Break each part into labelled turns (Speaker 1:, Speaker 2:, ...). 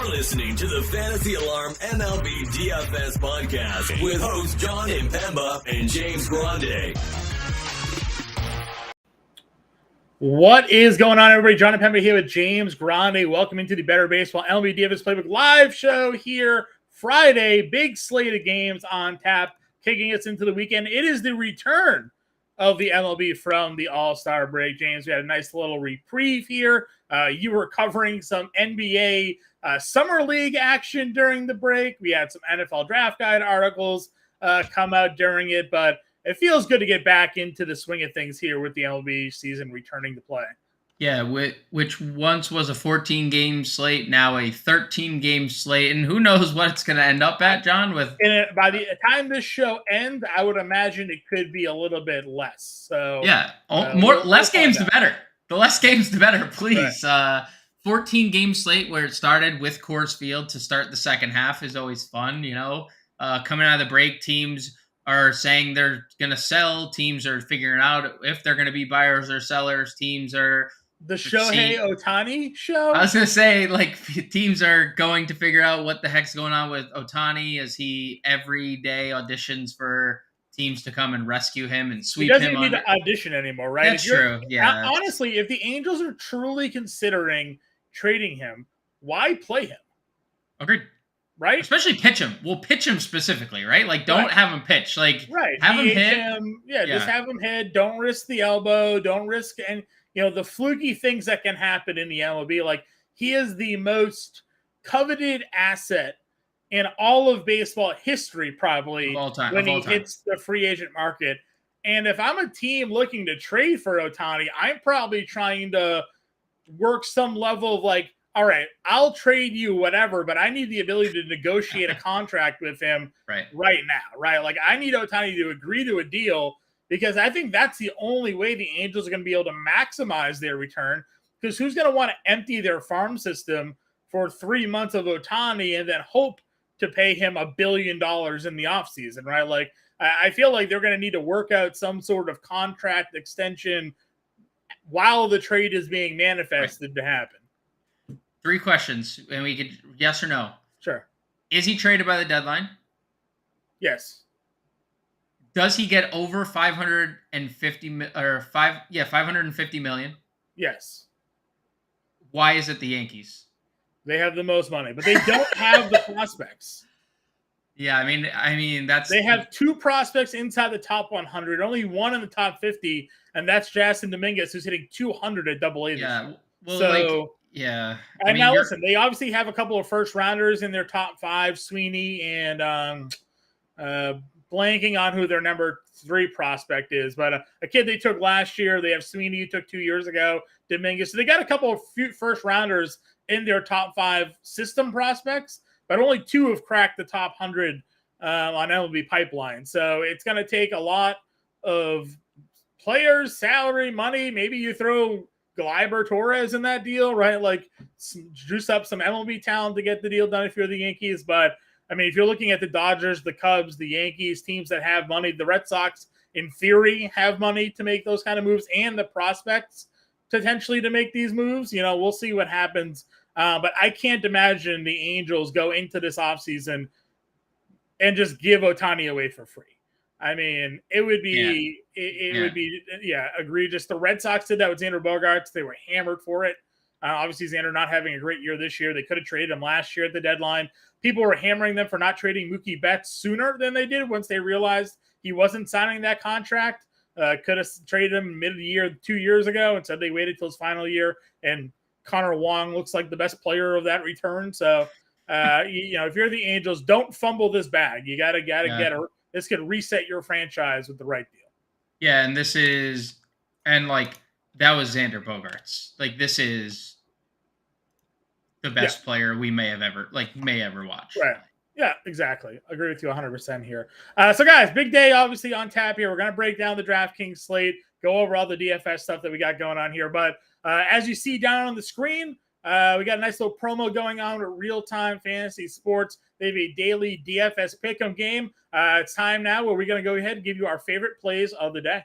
Speaker 1: You're listening to the Fantasy Alarm MLB DFS podcast with hosts John Impemba and James Grande.
Speaker 2: What is going on, everybody? John Impemba here with James Grande. Welcome into the Better Baseball MLB DFS Playbook live show here Friday. Big slate of games on tap, kicking us into the weekend. It is the return of the MLB from the All-Star break. James, we had a nice little reprieve here. You were covering some NBA Summer League action during the break. We had some NFL Draft Guide articles come out during it, but it feels good to get back into the swing of things here with the MLB season returning to play.
Speaker 3: Yeah, which once was a 14-game slate, now a 13-game slate, and who knows what it's going to end up at, John?
Speaker 2: By the time this show ends, I would imagine it could be a little bit less. So
Speaker 3: yeah, less games the better. The less games the better, please. Right. 14-game slate where it started with Coors Field to start the second half is always fun. You know, coming out of the break, teams are saying they're going to sell. Teams are figuring out if they're going to be buyers or sellers. Teams are
Speaker 2: the Shohei Ohtani show.
Speaker 3: I was going to say, like, teams are going to figure out what the heck's going on with Ohtani as he every day auditions for teams to come and rescue him and sweep him.
Speaker 2: He doesn't need to audition anymore, right?
Speaker 3: That's true. Yeah.
Speaker 2: Honestly, if the Angels are truly considering trading him, why play him?
Speaker 3: Agreed.
Speaker 2: Right?
Speaker 3: Especially pitch him. We'll pitch him specifically, right? Like, don't have him pitch. Like, have him hit.
Speaker 2: Just have him hit. Don't risk the elbow. Don't risk the fluky things that can happen in the MLB. Like, he is the most coveted asset in all of baseball history, probably, when he hits the free agent market. And if I'm a team looking to trade for Ohtani, I'm probably trying to work some level of like, all right, I'll trade you whatever, but I need the ability to negotiate a contract with him right now, right? Like, I need Ohtani to agree to a deal because I think that's the only way the Angels are going to be able to maximize their return, because who's going to want to empty their farm system for 3 months of Ohtani and then hope to pay him $1 billion in the offseason, right? Like, I feel like they're going to need to work out some sort of contract extension while the trade is being manifested to happen.
Speaker 3: 3 questions, and we could yes or no.
Speaker 2: Sure.
Speaker 3: Is he traded by the deadline?
Speaker 2: Yes.
Speaker 3: Does he get over 550 million?
Speaker 2: Yes.
Speaker 3: Why is it the Yankees?
Speaker 2: They have the most money, but they don't have the prospects.
Speaker 3: Yeah, I mean
Speaker 2: they have 2 prospects inside the top 100, only one in the top 50, and that's Jasson Dominguez, who's hitting 200 at Double-A this year.
Speaker 3: Well, yeah.
Speaker 2: And now listen, they obviously have a couple of first rounders in their top 5, Sweeney and blanking on who their number 3 prospect is, but a kid they took last year. They have Sweeney, who took 2 years ago, Dominguez. So they got a couple of first rounders in their top 5 system prospects, but only 2 have cracked the top 100 on MLB pipeline. So it's going to take a lot of players, salary, money. Maybe you throw Gleyber Torres in that deal, right? Like, juice up some MLB talent to get the deal done if you're the Yankees. But I mean, if you're looking at the Dodgers, the Cubs, the Yankees, teams that have money, the Red Sox, in theory, have money to make those kind of moves, and the prospects potentially to make these moves. You know, we'll see what happens. But I can't imagine the Angels go into this offseason and just give Ohtani away for free. I mean, it would be egregious. The Red Sox did that with Xander Bogaerts. They were hammered for it. Obviously, Xander not having a great year this year. They could have traded him last year at the deadline. People were hammering them for not trading Mookie Betts sooner than they did once they realized he wasn't signing that contract. Could have traded him mid-year 2 years ago. Instead, they waited till his final year. And Connor Wong looks like the best player of that return. So, if you're the Angels, don't fumble this bag. You gotta get her. This could reset your franchise with the right deal.
Speaker 3: Yeah, and that was Xander Bogaerts. Like, this is the best player we may ever watch.
Speaker 2: Right. Yeah, exactly. Agree with you 100% here. So, guys, big day obviously on tap here. We're going to break down the DraftKings slate, go over all the DFS stuff that we got going on here. But as you see down on the screen, we got a nice little promo going on with Real-Time Fantasy Sports. They have a daily DFS pick'em game. It's time now where we're going to go ahead and give you our favorite plays of the day.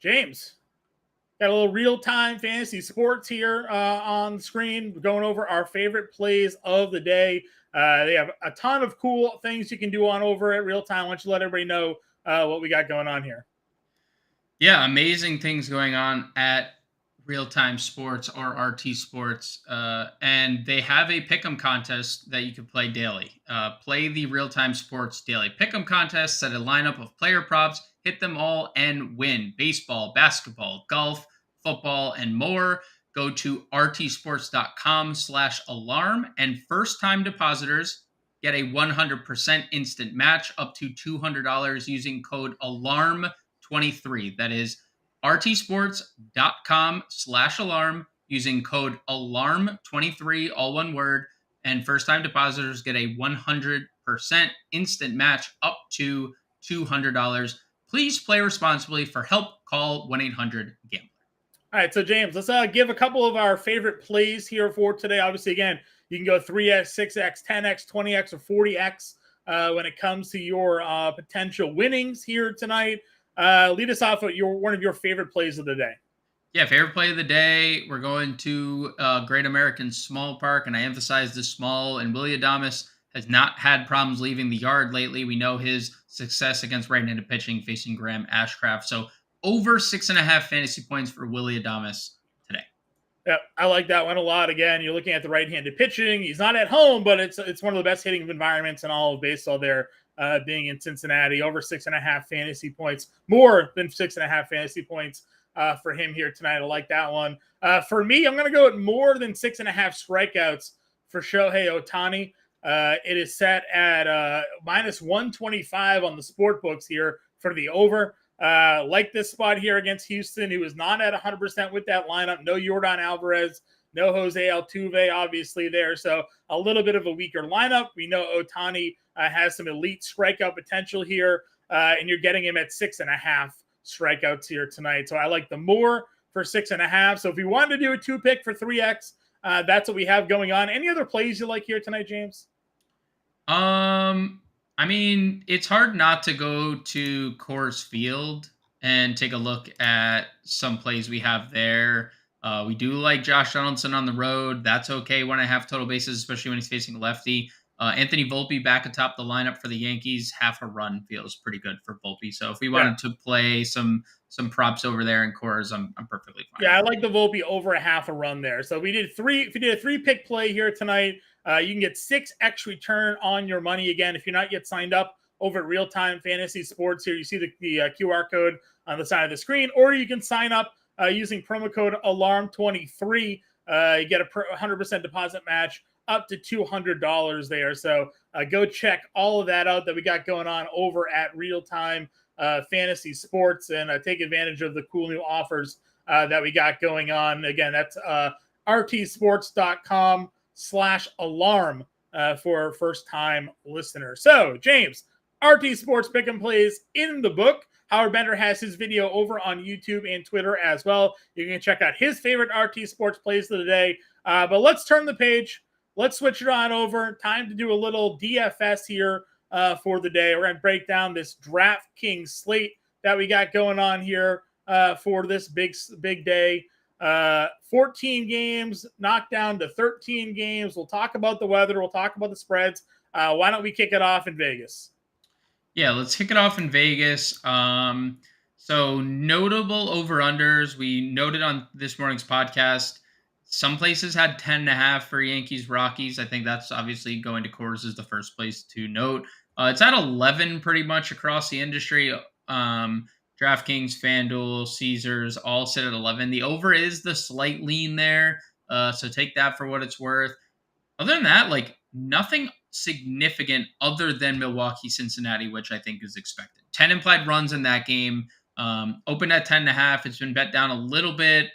Speaker 2: James, got a little real-time fantasy sports here on the screen. We're going over our favorite plays of the day. They have a ton of cool things you can do on over at Real Time. Why don't you let everybody know what we got going on here?
Speaker 3: Yeah, amazing things going on at Real Time Sports or RT Sports. And they have a pick'em contest that you can play daily. Play the Real Time Sports Daily Pick'em contest, set a lineup of player props, hit them all, and win. Baseball, basketball, golf, football, and more. Go to rtsports.com/alarm, and first-time depositors get a 100% instant match up to $200 using code ALARM23. That is rtsports.com/alarm using code ALARM23, all one word, and first-time depositors get a 100% instant match up to $200. Please play responsibly. For help, call 1-800-GAMBLER.
Speaker 2: All right, so James, let's give a couple of our favorite plays here for today. Obviously, again, you can go 3x, 6x, 10x, 20x, or 40x when it comes to your potential winnings here tonight. Lead us off with one of your favorite plays of the day.
Speaker 3: Yeah, favorite play of the day. We're going to Great American Small Park, and I emphasize the small. And Willy Adames has not had problems leaving the yard lately. We know his success against right-handed pitching facing Graham Ashcraft. So over 6.5 fantasy points for Willy Adames today.
Speaker 2: Yeah, I like that one a lot. Again, you're looking at the right-handed pitching. He's not at home, but it's one of the best hitting environments in all of baseball there, being in Cincinnati. Over 6.5 fantasy points, more than 6.5 fantasy points for him here tonight. I like that one. For me, I'm going to go at more than 6.5 strikeouts for Shohei Ohtani. It is set at minus 125 on the sport books here for the over. Like this spot here against Houston, who is not at 100% with that lineup. No Yordan Alvarez, no Jose Altuve, obviously there. So a little bit of a weaker lineup. We know Ohtani has some elite strikeout potential here, and you're getting him at 6.5 strikeouts here tonight. So I like the more for 6.5. So if you wanted to do a 2-pick for 3x, that's what we have going on. Any other plays you like here tonight, James?
Speaker 3: I mean, it's hard not to go to Coors Field and take a look at some plays we have there. We do like Josh Donaldson on the road. That's okay when I have total bases, especially when he's facing a lefty. Anthony Volpe back atop the lineup for the Yankees. Half a run feels pretty good for Volpe. So if we wanted to play some props over there in Coors, I'm perfectly fine.
Speaker 2: Yeah, I like the Volpe over a half a run there. So if you did a 3-pick play here tonight, you can get 6x return on your money. Again, if you're not yet signed up over at Real Time Fantasy Sports here, you see the QR code on the side of the screen, or you can sign up using promo code ALARM23. You get a 100% deposit match up to $200 there. So go check all of that out that we got going on over at Real Time Fantasy Sports, and take advantage of the cool new offers that we got going on. Again, that's rtsports.com/alarm for first-time listeners. So, James, RT Sports Pick and Plays in the book. Howard Bender has his video over on YouTube and Twitter as well. You can check out his favorite RT Sports plays of the day. But let's turn the page. Let's switch it on over. Time to do a little DFS here for the day. We're going to break down this DraftKings slate that we got going on here for this big day. 14 games knocked down to 13 games. We'll talk about the weather. We'll talk about the spreads. Why don't we kick it off in Vegas?
Speaker 3: Yeah, let's kick it off in Vegas. So notable over-unders. We noted on this morning's podcast, some places had 10.5 for Yankees Rockies. I think that's obviously going to Coors is the first place to note. It's at 11 pretty much across the industry. DraftKings, FanDuel, Caesars all sit at 11. The over is the slight lean there. So take that for what it's worth. Other than that, like nothing significant other than Milwaukee, Cincinnati, which I think is expected. 10 implied runs in that game. Opened at 10.5. It's been bet down a little bit.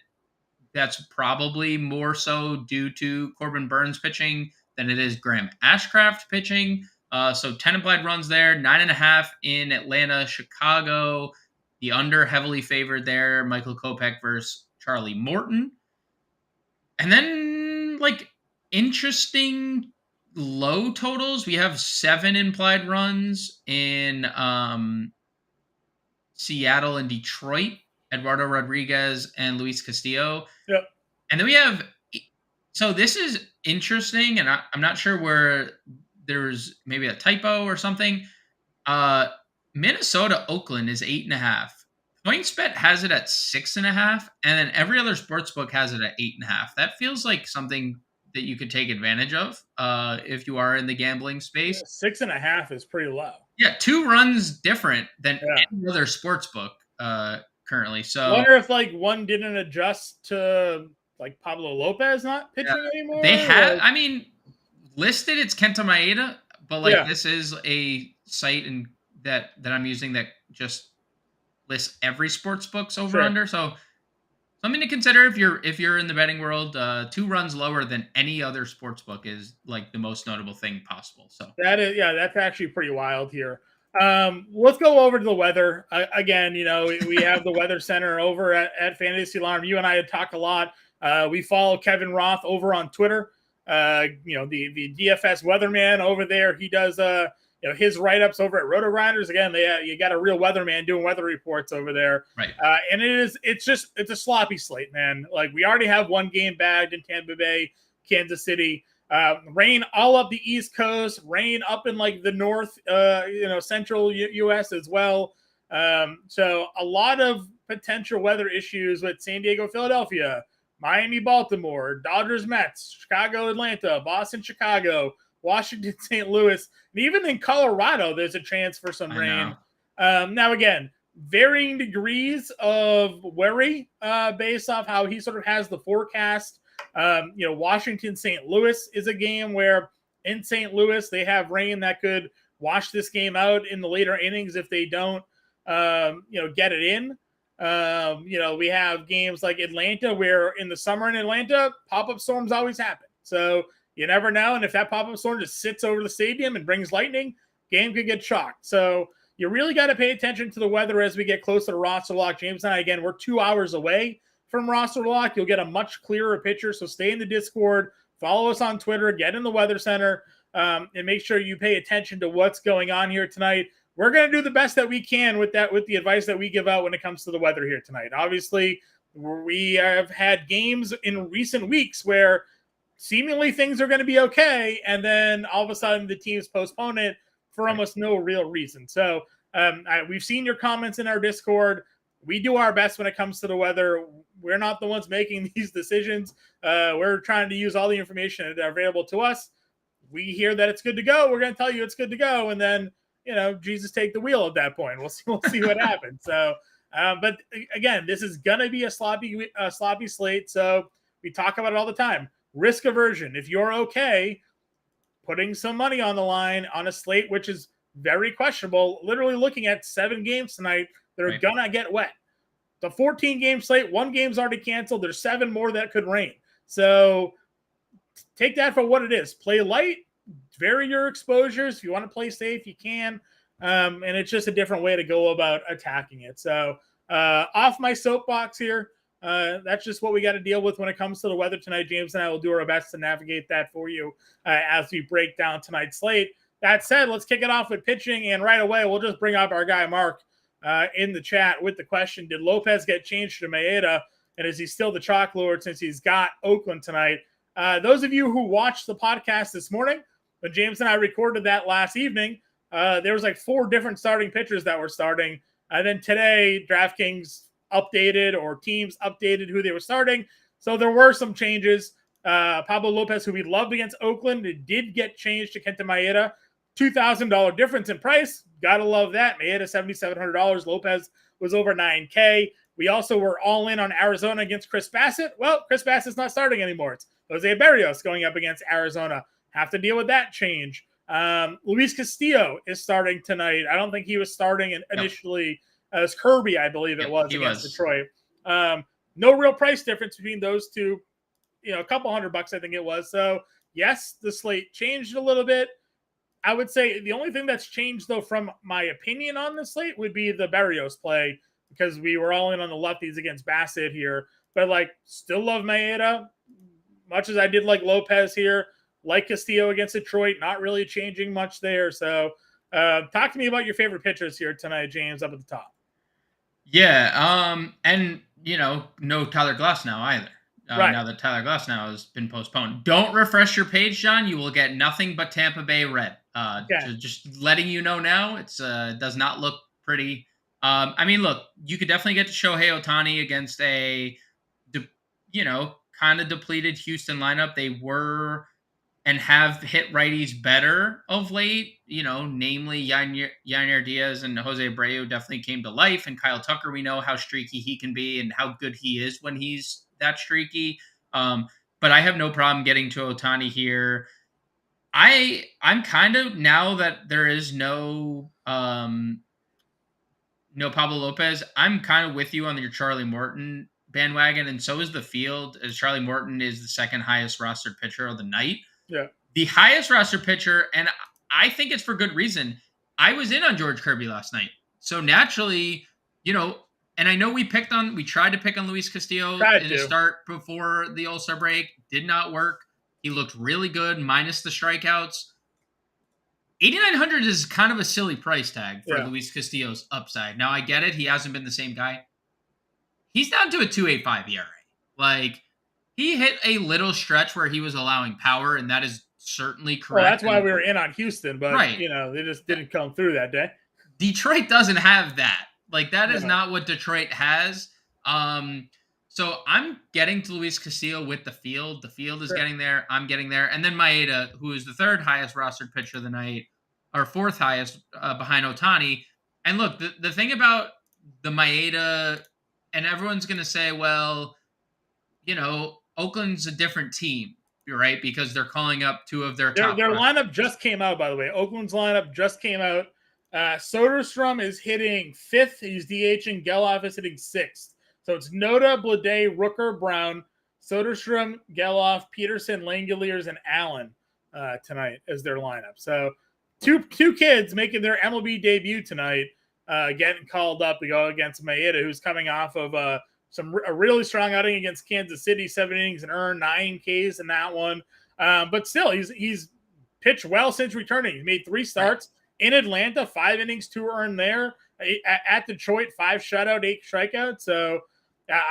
Speaker 3: That's probably more so due to Corbin Burns pitching than it is Graham Ashcraft pitching. So 10 implied runs there, 9.5 in Atlanta, Chicago. The under heavily favored there, Michael Kopech versus Charlie Morton. And then like interesting low totals. We have 7 implied runs in Seattle and Detroit. Eduardo Rodriguez, and Luis Castillo.
Speaker 2: Yep.
Speaker 3: And then we have, so this is interesting, and I'm not sure where there's maybe a typo or something. Minnesota Oakland is 8.5. PointsBet has it at 6.5, and then every other sports book has it at 8.5. That feels like something that you could take advantage of if you are in the gambling space.
Speaker 2: 6.5 is pretty low.
Speaker 3: Yeah, 2 runs different than any other sports book currently. So
Speaker 2: I wonder if like one didn't adjust to like Pablo Lopez not pitching anymore.
Speaker 3: They had, I mean, listed it's Kenta Maeda, but like this is a site that I'm using that just lists every sports book's over under. So something to consider if you're in the betting world. 2 runs lower than any other sports book is like the most notable thing possible. So
Speaker 2: that's actually pretty wild here. Let's go over to the weather again. We have the Weather Center over at Fantasy Alarm. You and I had talked a lot. We follow Kevin Roth over on Twitter. The DFS weatherman over there. He does his write-ups over at Roto Grinders. Again, you got a real weatherman doing weather reports over there.
Speaker 3: Right.
Speaker 2: And it's a sloppy slate, man. Like, we already have one game bagged in Tampa Bay, Kansas City. Rain all up the East Coast, rain up in like the north, central U.S. as well. So a lot of potential weather issues with San Diego, Philadelphia, Miami, Baltimore, Dodgers, Mets, Chicago, Atlanta, Boston, Chicago, Washington, St. Louis, and even in Colorado, there's a chance for some rain. Now, again, varying degrees of worry based off how he sort of has the forecast. Washington, St. Louis is a game where in St. Louis, they have rain that could wash this game out in the later innings if they don't, get it in. We have games like Atlanta where in the summer in Atlanta, pop-up storms always happen. So you never know. And if that pop-up storm just sits over the stadium and brings lightning, game could get shocked. So you really got to pay attention to the weather as we get closer to roster lock. James and I, again, we're 2 hours away from roster lock. You'll get a much clearer picture. So stay in the Discord, follow us on Twitter, get in the Weather Center, and make sure you pay attention to what's going on here tonight. We're going to do the best that we can with the advice that we give out when it comes to the weather here tonight. Obviously, we have had games in recent weeks where seemingly things are going to be okay, and then all of a sudden the teams postpone it for almost no real reason. So we've seen your comments in our Discord. We do our best when it comes to the weather. We're not the ones making these decisions. We're trying to use all the information that are available to us. We hear that it's good to go. We're going to tell you it's good to go, and then Jesus take the wheel at that point. We'll see what happens. So, but again, this is going to be a sloppy slate. So we talk about it all the time. Risk aversion. If you're okay putting some money on the line on a slate which is very questionable, literally looking at 7 games tonight that are gonna get wet. The 14-game slate, 1 game's already canceled. There's 7 more that could rain. So take that for what it is. Play light, vary your exposures. If you want to play safe, you can. And it's just a different way to go about attacking it. So off my soapbox here. That's just what we got to deal with when it comes to the weather tonight. James and I will do our best to navigate that for you as we break down tonight's slate. That said, let's kick it off with pitching, and right away we'll just bring up our guy Mark in the chat with the question: did Lopez get changed to Maeda, and is he still the chalk lord since he's got Oakland tonight? Those of you who watched the podcast this morning, when James and I recorded that last evening, there was like 4 different starting pitchers that were starting, and then today DraftKings updated, or teams updated who they were starting. So there were some changes. Pablo Lopez, who we loved against Oakland, it did get changed to Kenta Maeda. $2,000 difference in price. Gotta love that. Maeda $7,700. Lopez was over $9K. We also were all in on Arizona against Chris Bassett. Well, Chris Bassett's not starting anymore. It's Jose Berrios going up against Arizona. Have to deal with that change. Luis Castillo is starting tonight. I don't think he was starting initially. As Kirby, I believe it was against Detroit. No real price difference between those two. A couple $100, I think it was. So yes, the slate changed a little bit. I would say the only thing that's changed, though, from my opinion on the slate would be the Berrios play, because we were all in on the lefties against Bassett here. But still love Maeda, much as I did like Lopez here. Like Castillo against Detroit, not really changing much there. So talk to me about your favorite pitchers here tonight, James, up at the top.
Speaker 3: Yeah. And no Tyler Glasnow either.
Speaker 2: Right.
Speaker 3: Now that Tyler Glasnow has been postponed. Don't refresh your page, John. You will get nothing but Tampa Bay red.
Speaker 2: Okay.
Speaker 3: Just letting you know now. It's does not look pretty. I mean, look, you could definitely get to Shohei Ohtani against a, kind of depleted Houston lineup. They were and have hit righties better of late, namely Yainer Diaz and Jose Abreu definitely came to life. And Kyle Tucker, we know how streaky he can be and how good he is when he's that streaky. But I have no problem getting to Ohtani here. I'm kind of, now that there is no Pablo Lopez, I'm kind of with you on your Charlie Morton bandwagon, and so is the field, as Charlie Morton is the second highest rostered pitcher of the night.
Speaker 2: Yeah.
Speaker 3: The highest roster pitcher, and I think it's for good reason. I was in on George Kirby last night. So naturally, and I know we tried to pick on Luis Castillo in the start before the All-Star break. Did not work. He looked really good, minus the strikeouts. 8,900 is kind of a silly price tag for Luis Castillo's upside. Now, I get it. He hasn't been the same guy. He's down to a 2.85 ERA. Like, he hit a little stretch where he was allowing power, and that is certainly correct.
Speaker 2: Well, that's why we were in on Houston, but
Speaker 3: right.
Speaker 2: They just didn't come through that day.
Speaker 3: Detroit doesn't have that. Like, that is not what Detroit has. So I'm getting to Luis Castillo with the field. The field is getting there. I'm getting there. And then Maeda, who is the third highest rostered pitcher of the night, or fourth highest behind Ohtani. And look, the thing about the Maeda, and everyone's going to say, well, Oakland's a different team, right? Because they're calling up two of their top.
Speaker 2: Their lineup just came out, by the way. Oakland's lineup just came out. Soderstrom is hitting 5th. He's DHing. Geloff is hitting 6th. So it's Noda, Blade, Rooker, Brown, Soderstrom, Geloff, Peterson, Langeliers, and Allen tonight as their lineup. So two kids making their MLB debut tonight, getting called up to go against Maeda, who's coming off of a really strong outing against Kansas City, 7 innings and earned 9 Ks in that one. But still, he's pitched well since returning. He made 3 starts in Atlanta, 5 innings, 2 earned there. At Detroit, 5 shutout, 8 strikeouts. So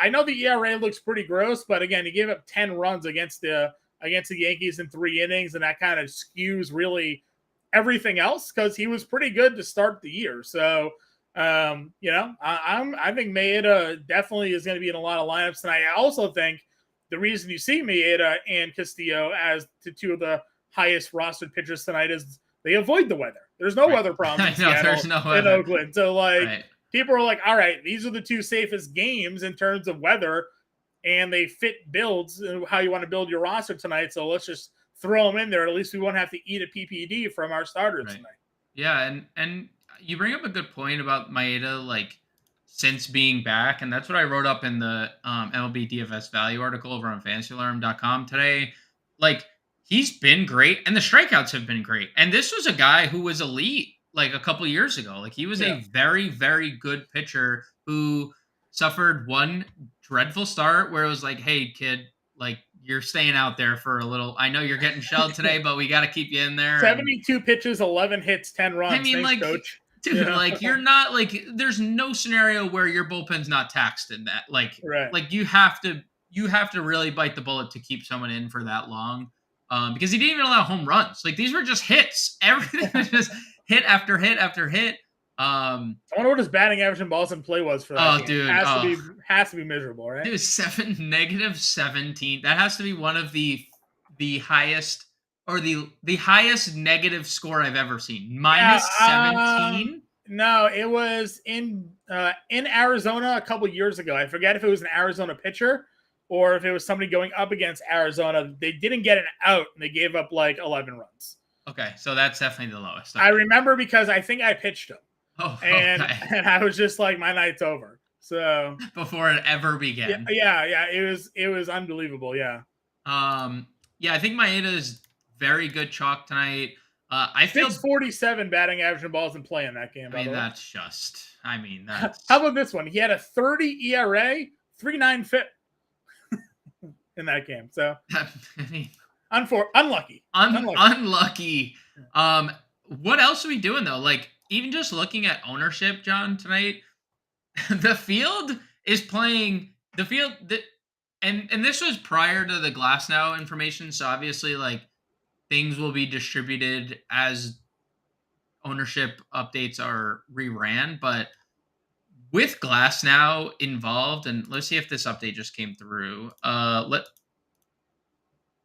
Speaker 2: I know the ERA looks pretty gross, but again, he gave up 10 runs against the Yankees in 3 innings, and that kind of skews really everything else because he was pretty good to start the year. So I think Maeda definitely is going to be in a lot of lineups, and I also think the reason you see Maeda and Castillo as the 2 of the highest rostered pitchers tonight is they avoid the weather. There's no weather problems in Seattle, in Oakland. So people are like, all right, these are the 2 safest games in terms of weather, and they fit builds how you want to build your roster tonight. So let's just throw them in there. At least we won't have to eat a PPD from our starters tonight.
Speaker 3: Yeah, and you bring up a good point about Maeda, since being back, and that's what I wrote up in the MLB DFS value article over on FantasyAlarm.com today. He's been great, and the strikeouts have been great. And this was a guy who was elite a couple years ago. He was a very, very good pitcher who suffered one dreadful start where it was hey, kid, you're staying out there for a little. I know you're getting shelled today, but we got to keep you in there.
Speaker 2: 72 pitches, 11 hits, 10 runs.
Speaker 3: I mean,
Speaker 2: thanks, coach.
Speaker 3: Dude, you're not there's no scenario where your bullpen's not taxed in that.
Speaker 2: Right.
Speaker 3: You have to really bite the bullet to keep someone in for that long. Because he didn't even allow home runs. These were just hits. Everything was just hit after hit after hit.
Speaker 2: I wonder what his batting average in Boston play was for that game.
Speaker 3: Dude.
Speaker 2: Has to be miserable, right?
Speaker 3: It was -17. That has to be one of the highest, or the highest negative score I've ever seen. -17?
Speaker 2: No, it was in Arizona a couple years ago. I forget if it was an Arizona pitcher or if it was somebody going up against Arizona. They didn't get an out, and they gave up 11 runs.
Speaker 3: Okay, so that's definitely the lowest. Okay.
Speaker 2: I remember because I think I pitched him.
Speaker 3: Oh,
Speaker 2: and I was just my night's over. So
Speaker 3: before it ever began.
Speaker 2: Yeah. It was unbelievable. Yeah.
Speaker 3: I think Maeda is very good chalk tonight. I feel
Speaker 2: 47 batting average in balls in play in that game.
Speaker 3: That's
Speaker 2: how about this one? He had a 30 ERA, 3.9 FIP in that game. So unlucky.
Speaker 3: Unlucky. What else are we doing though? Even just looking at ownership, John, tonight, The field is playing the field that, and this was prior to the Glass Now information. So obviously, like, things will be distributed as ownership updates are reran. But with Glass Now involved, and let's see if this update just came through.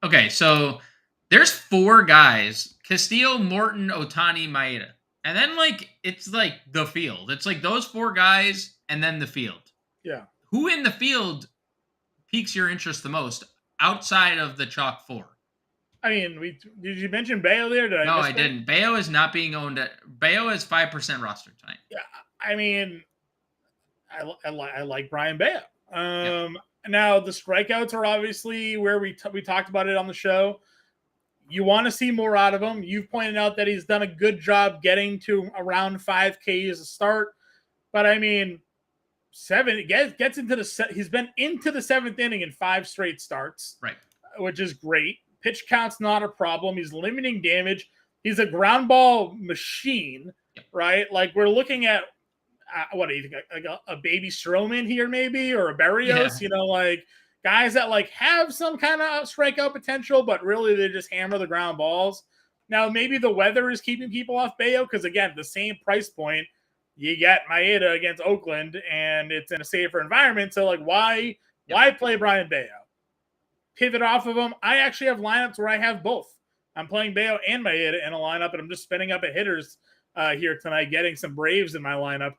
Speaker 3: Okay, so there's 4 guys: Castillo, Morton, Otani, Maeda. And then, like, it's like the field. It's like those 4 guys and then the field.
Speaker 2: Yeah.
Speaker 3: Who in the field piques your interest the most outside of the chalk 4?
Speaker 2: I mean, did you mention Bayo there? Did I
Speaker 3: No,
Speaker 2: miss
Speaker 3: I
Speaker 2: that?
Speaker 3: didn't. Bayo is not being owned. Bayo is 5% roster tonight.
Speaker 2: Yeah, I mean, I like Brian Bayo.
Speaker 3: Yep.
Speaker 2: Now the strikeouts are obviously where we talked about it on the show. You want to see more out of him. You've pointed out that he's done a good job getting to around 5K as a start, but I mean, gets into he's been into the 7th inning in 5 straight starts,
Speaker 3: Right,
Speaker 2: which is great. Pitch count's not a problem. He's limiting damage. He's a ground ball machine,
Speaker 3: yep.
Speaker 2: Right? Like, we're looking at what do you think? Like a baby Stroman here, maybe, or a Berrios?
Speaker 3: Yeah.
Speaker 2: Like guys that like have some kind of strikeout potential, but really they just hammer the ground balls. Now, maybe the weather is keeping people off Bayo because, again, the same price point, you get Maeda against Oakland, and it's in a safer environment. So, like, why play Brian Bayo? Pivot off of him. I actually have lineups where I have both. I'm playing Bayo and Maeda in a lineup, and I'm just spinning up at hitters here tonight, getting some Braves in my lineup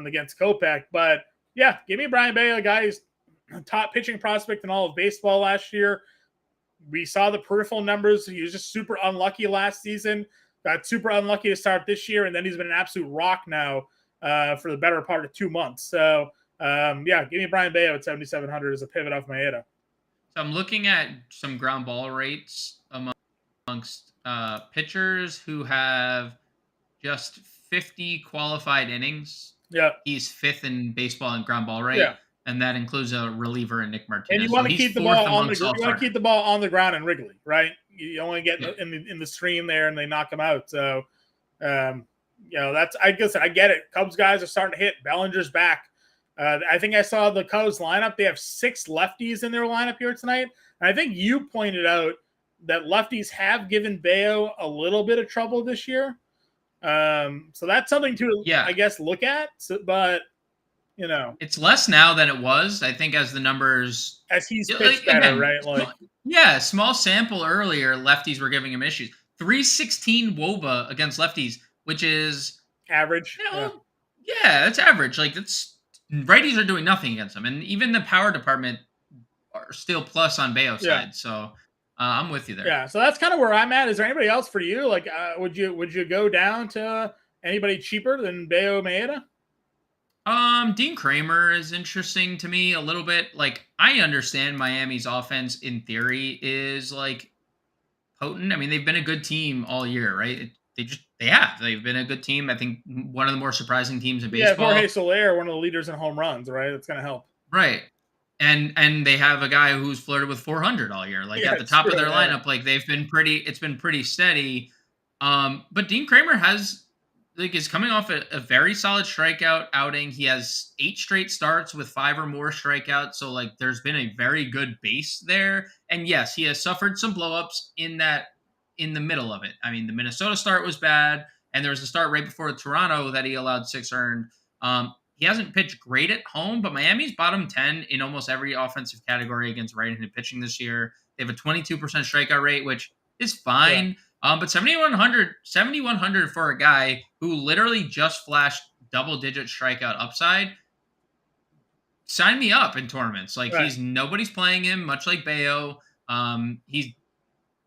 Speaker 2: against Kopech. But, yeah, give me Brian Bayo, guys. Top pitching prospect in all of baseball last year. We saw the peripheral numbers. He was just super unlucky last season. Got super unlucky to start this year, and then he's been an absolute rock now for the better part of 2 months. So, yeah, give me Brian Bayo at 7,700 as a pivot off Maeda.
Speaker 3: So I'm looking at some ground ball rates amongst pitchers who have just 50 qualified innings.
Speaker 2: Yeah.
Speaker 3: He's 5th in baseball in ground ball rate.
Speaker 2: Yeah.
Speaker 3: And that includes a reliever in Nick Martinez.
Speaker 2: And you want to keep the ball on the ground. You want to keep the ball on the ground and Wrigley, right? You only get in the stream there, and they knock them out. So, that's, I guess I get it. Cubs guys are starting to hit. Bellinger's back. I think I saw the Cubs lineup. They have 6 lefties in their lineup here tonight. And I think you pointed out that lefties have given Bayo a little bit of trouble this year. So that's something to, I guess, look at. So, but
Speaker 3: it's less now than it was. I think as the numbers,
Speaker 2: as he's pitched better, right?
Speaker 3: Like, small sample earlier, lefties were giving him issues. 316 WOBA against lefties, which is
Speaker 2: average.
Speaker 3: That's average. Like, righties are doing nothing against him, and even the power department are still plus on Bayo's side. So I'm with you there.
Speaker 2: Yeah, so that's kind of where I'm at. Is there anybody else for you? Like, would you go down to anybody cheaper than Bayo Maeda?
Speaker 3: Dean Kramer is interesting to me a little bit. Like, I understand Miami's offense in theory is like potent. I mean, they've been a good team all year, right? They've been a good team. I think one of the more surprising teams in baseball.
Speaker 2: Yeah, Jorge Soler, one of the leaders in home runs, right? That's going to help.
Speaker 3: Right. And they have a guy who's flirted with 400 all year. Like, at the top of their lineup, like, it's been pretty steady. But Dean Kramer is coming off a very solid strikeout outing. He has 8 straight starts with 5 or more strikeouts. So, like, there's been a very good base there. And yes, he has suffered some blowups in the middle of it. I mean, the Minnesota start was bad, and there was a start right before Toronto that he allowed 6 earned. He hasn't pitched great at home, but Miami's bottom 10 in almost every offensive category against right-handed pitching this year. They have a 22% strikeout rate, which is fine. Yeah. But 7,100 for a guy who literally just flashed double-digit strikeout upside. Sign me up in tournaments. Like, nobody's playing him, much like Bayo.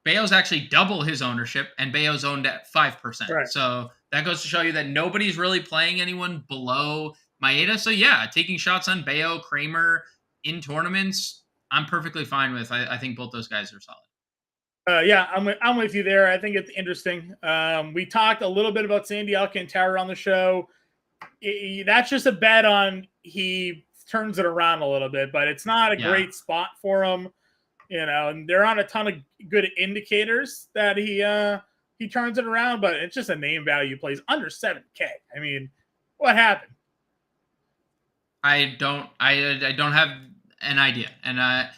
Speaker 3: Bayo's actually double his ownership, and Bayo's owned at 5%.
Speaker 2: Right.
Speaker 3: So that goes to show you that nobody's really playing anyone below Maeda. So yeah, taking shots on Bayo, Kramer in tournaments, I'm perfectly fine with. I think both those guys are solid.
Speaker 2: Yeah, I'm with you there. I think it's interesting. We talked a little bit about Sandy Alcantara on the show. That's just a bet on he turns it around a little bit, but it's not a great spot for him. And there aren't a ton of good indicators that he turns it around, but it's just a name value plays under 7K. I mean, what happened?
Speaker 3: I don't have an idea. And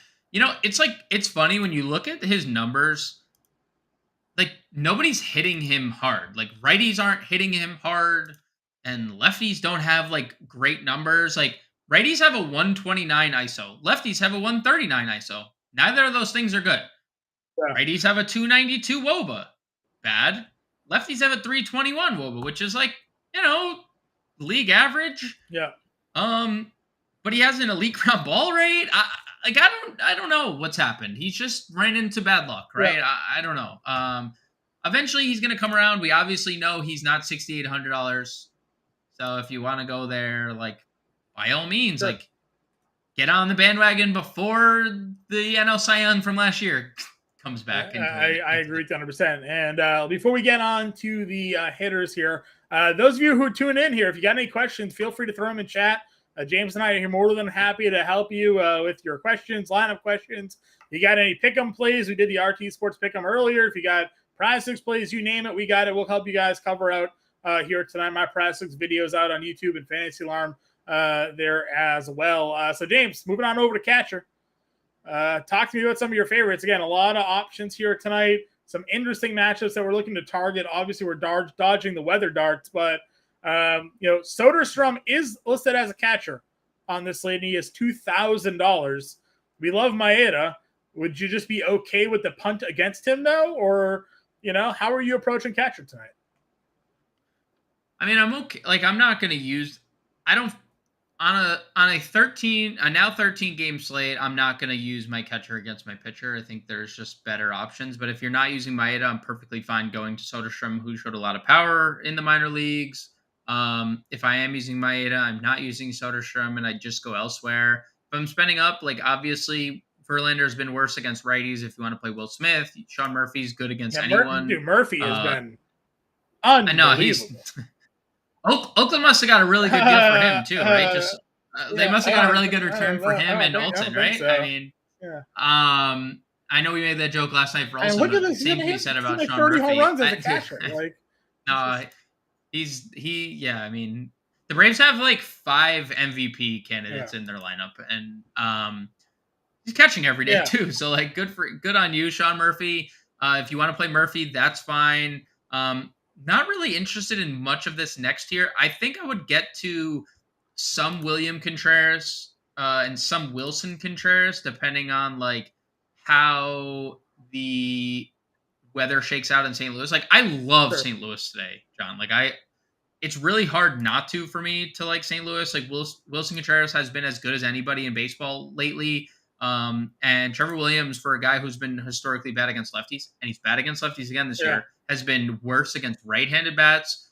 Speaker 3: it's funny when you look at his numbers, like nobody's hitting him hard. Like righties aren't hitting him hard and lefties don't have like great numbers. Like righties have a 129 ISO, lefties have a 139 ISO. Neither of those things are good.
Speaker 2: Yeah.
Speaker 3: Righties have a 292 WOBA. Bad. Lefties have a 321 WOBA, which is like, league average.
Speaker 2: Yeah.
Speaker 3: But he has an elite ground ball rate. I don't know what's happened. He's just ran into bad luck, right?
Speaker 2: Yeah.
Speaker 3: I don't know. Eventually he's gonna come around. We obviously know he's not $6,800. So if you want to go there, like by all means,
Speaker 2: Sure.
Speaker 3: like get on the bandwagon before the NL Cy Young from last year comes back.
Speaker 2: I agree 100%. And before we get on to the hitters here, those of you who tune in here, if you got any questions, feel free to throw them in chat. James and I are here more than happy to help you with your questions, lineup questions. You got any pick'em plays? We did the RT Sports pick'em earlier. If you got PrizePicks plays, you name it, we got it. We'll help you guys cover out here tonight. My PrizePicks videos out on YouTube and Fantasy Alarm there as well. So James, moving on over to catcher. Talk to me about some of your favorites. Again, a lot of options here tonight. Some interesting matchups that we're looking to target. Obviously, we're dodging the weather darts, but Soderstrom is listed as a catcher on this slate, and he is $2,000. We love Maeda. Would you just be okay with the punt against him, though? Or, how are you approaching catcher tonight?
Speaker 3: I mean, I'm okay. Like, I'm not going to use – I don't – on a now 13 game slate, I'm not going to use my catcher against my pitcher. I think there's just better options. But if you're not using Maeda, I'm perfectly fine going to Soderstrom, who showed a lot of power in the minor leagues. If I am using Maeda, I'm not using Soderstrom, and I just go elsewhere. If I'm spending up, like obviously Verlander has been worse against righties. If you want to play Will Smith, Sean Murphy's good against anyone.
Speaker 2: Murphy has been unbelievable.
Speaker 3: I know Oakland must have got a really good deal for him too, right? They must have got a really good return for him and Olsen, right? So. I mean, I know we made that joke last night for Olsen. But the same thing you said about Sean Murphy.
Speaker 2: 30 home runs as a catcher.
Speaker 3: I mean, the Braves have like 5 MVP candidates in their lineup, and he's catching every day too. So like, good on you, Sean Murphy. If you want to play Murphy, that's fine. Not really interested in much of this next tier. I think I would get to some William Contreras and some Wilson Contreras, depending on like how the weather shakes out in St. Louis. Like I love St. Louis today, John. Like it's really hard not to for me to like St. Louis. Like Wilson Contreras has been as good as anybody in baseball lately. And Trevor Williams, for a guy who's been historically bad against lefties, and he's bad against lefties again this year, has been worse against right-handed bats.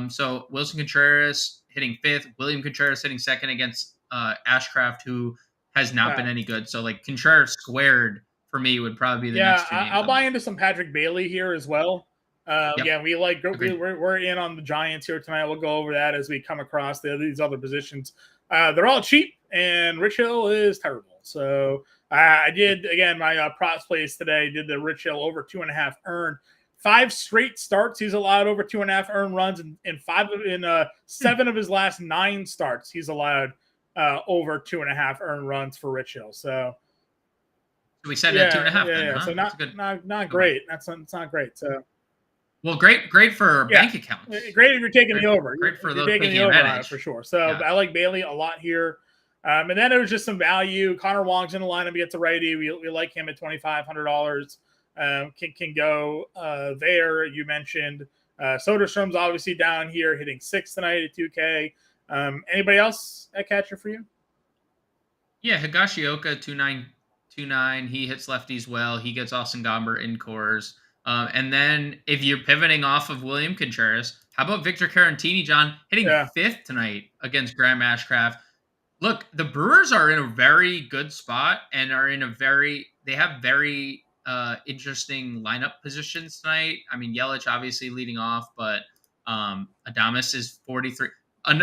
Speaker 3: So Wilson Contreras hitting 5th, William Contreras hitting 2nd against Ashcraft, who has not been any good. So like Contreras squared for me would probably be the next 2 games.
Speaker 2: I'll buy into some Patrick Bailey here as well. Yeah, we're in on the Giants here tonight. We'll go over that as we come across these other positions. They're all cheap, and Rich Hill is terrible. So I did, again, my props plays today, did the Rich Hill over 2.5 earned. 5 straight starts, he's allowed over 2.5 earned runs, and in 7 of his last 9 starts, he's allowed over 2.5 earned runs for Rich Hill. So
Speaker 3: we said at 2.5.
Speaker 2: Yeah. Huh? So not great. It's not great. So
Speaker 3: well, great for bank accounts.
Speaker 2: Great if you're taking the over.
Speaker 3: Great for those
Speaker 2: taking the over on it for sure. So I like Bailey a lot here. And then there was just some value. Connor Wong's in the lineup. He gets a righty. We like him at $2,500. Can go there. You mentioned Soderstrom's obviously down here, hitting 6 tonight at 2K. Anybody else at catcher for you?
Speaker 3: Yeah, Higashioka 2.9. He hits lefties well. He gets Austin Gomber in cores. And then if you're pivoting off of William Contreras, how about Victor Caratini, John, hitting 5th tonight against Graham Ashcraft? Look, the Brewers are in a very good spot and are in they have very interesting lineup positions tonight. I mean, Yelich obviously leading off, but Adames is 43.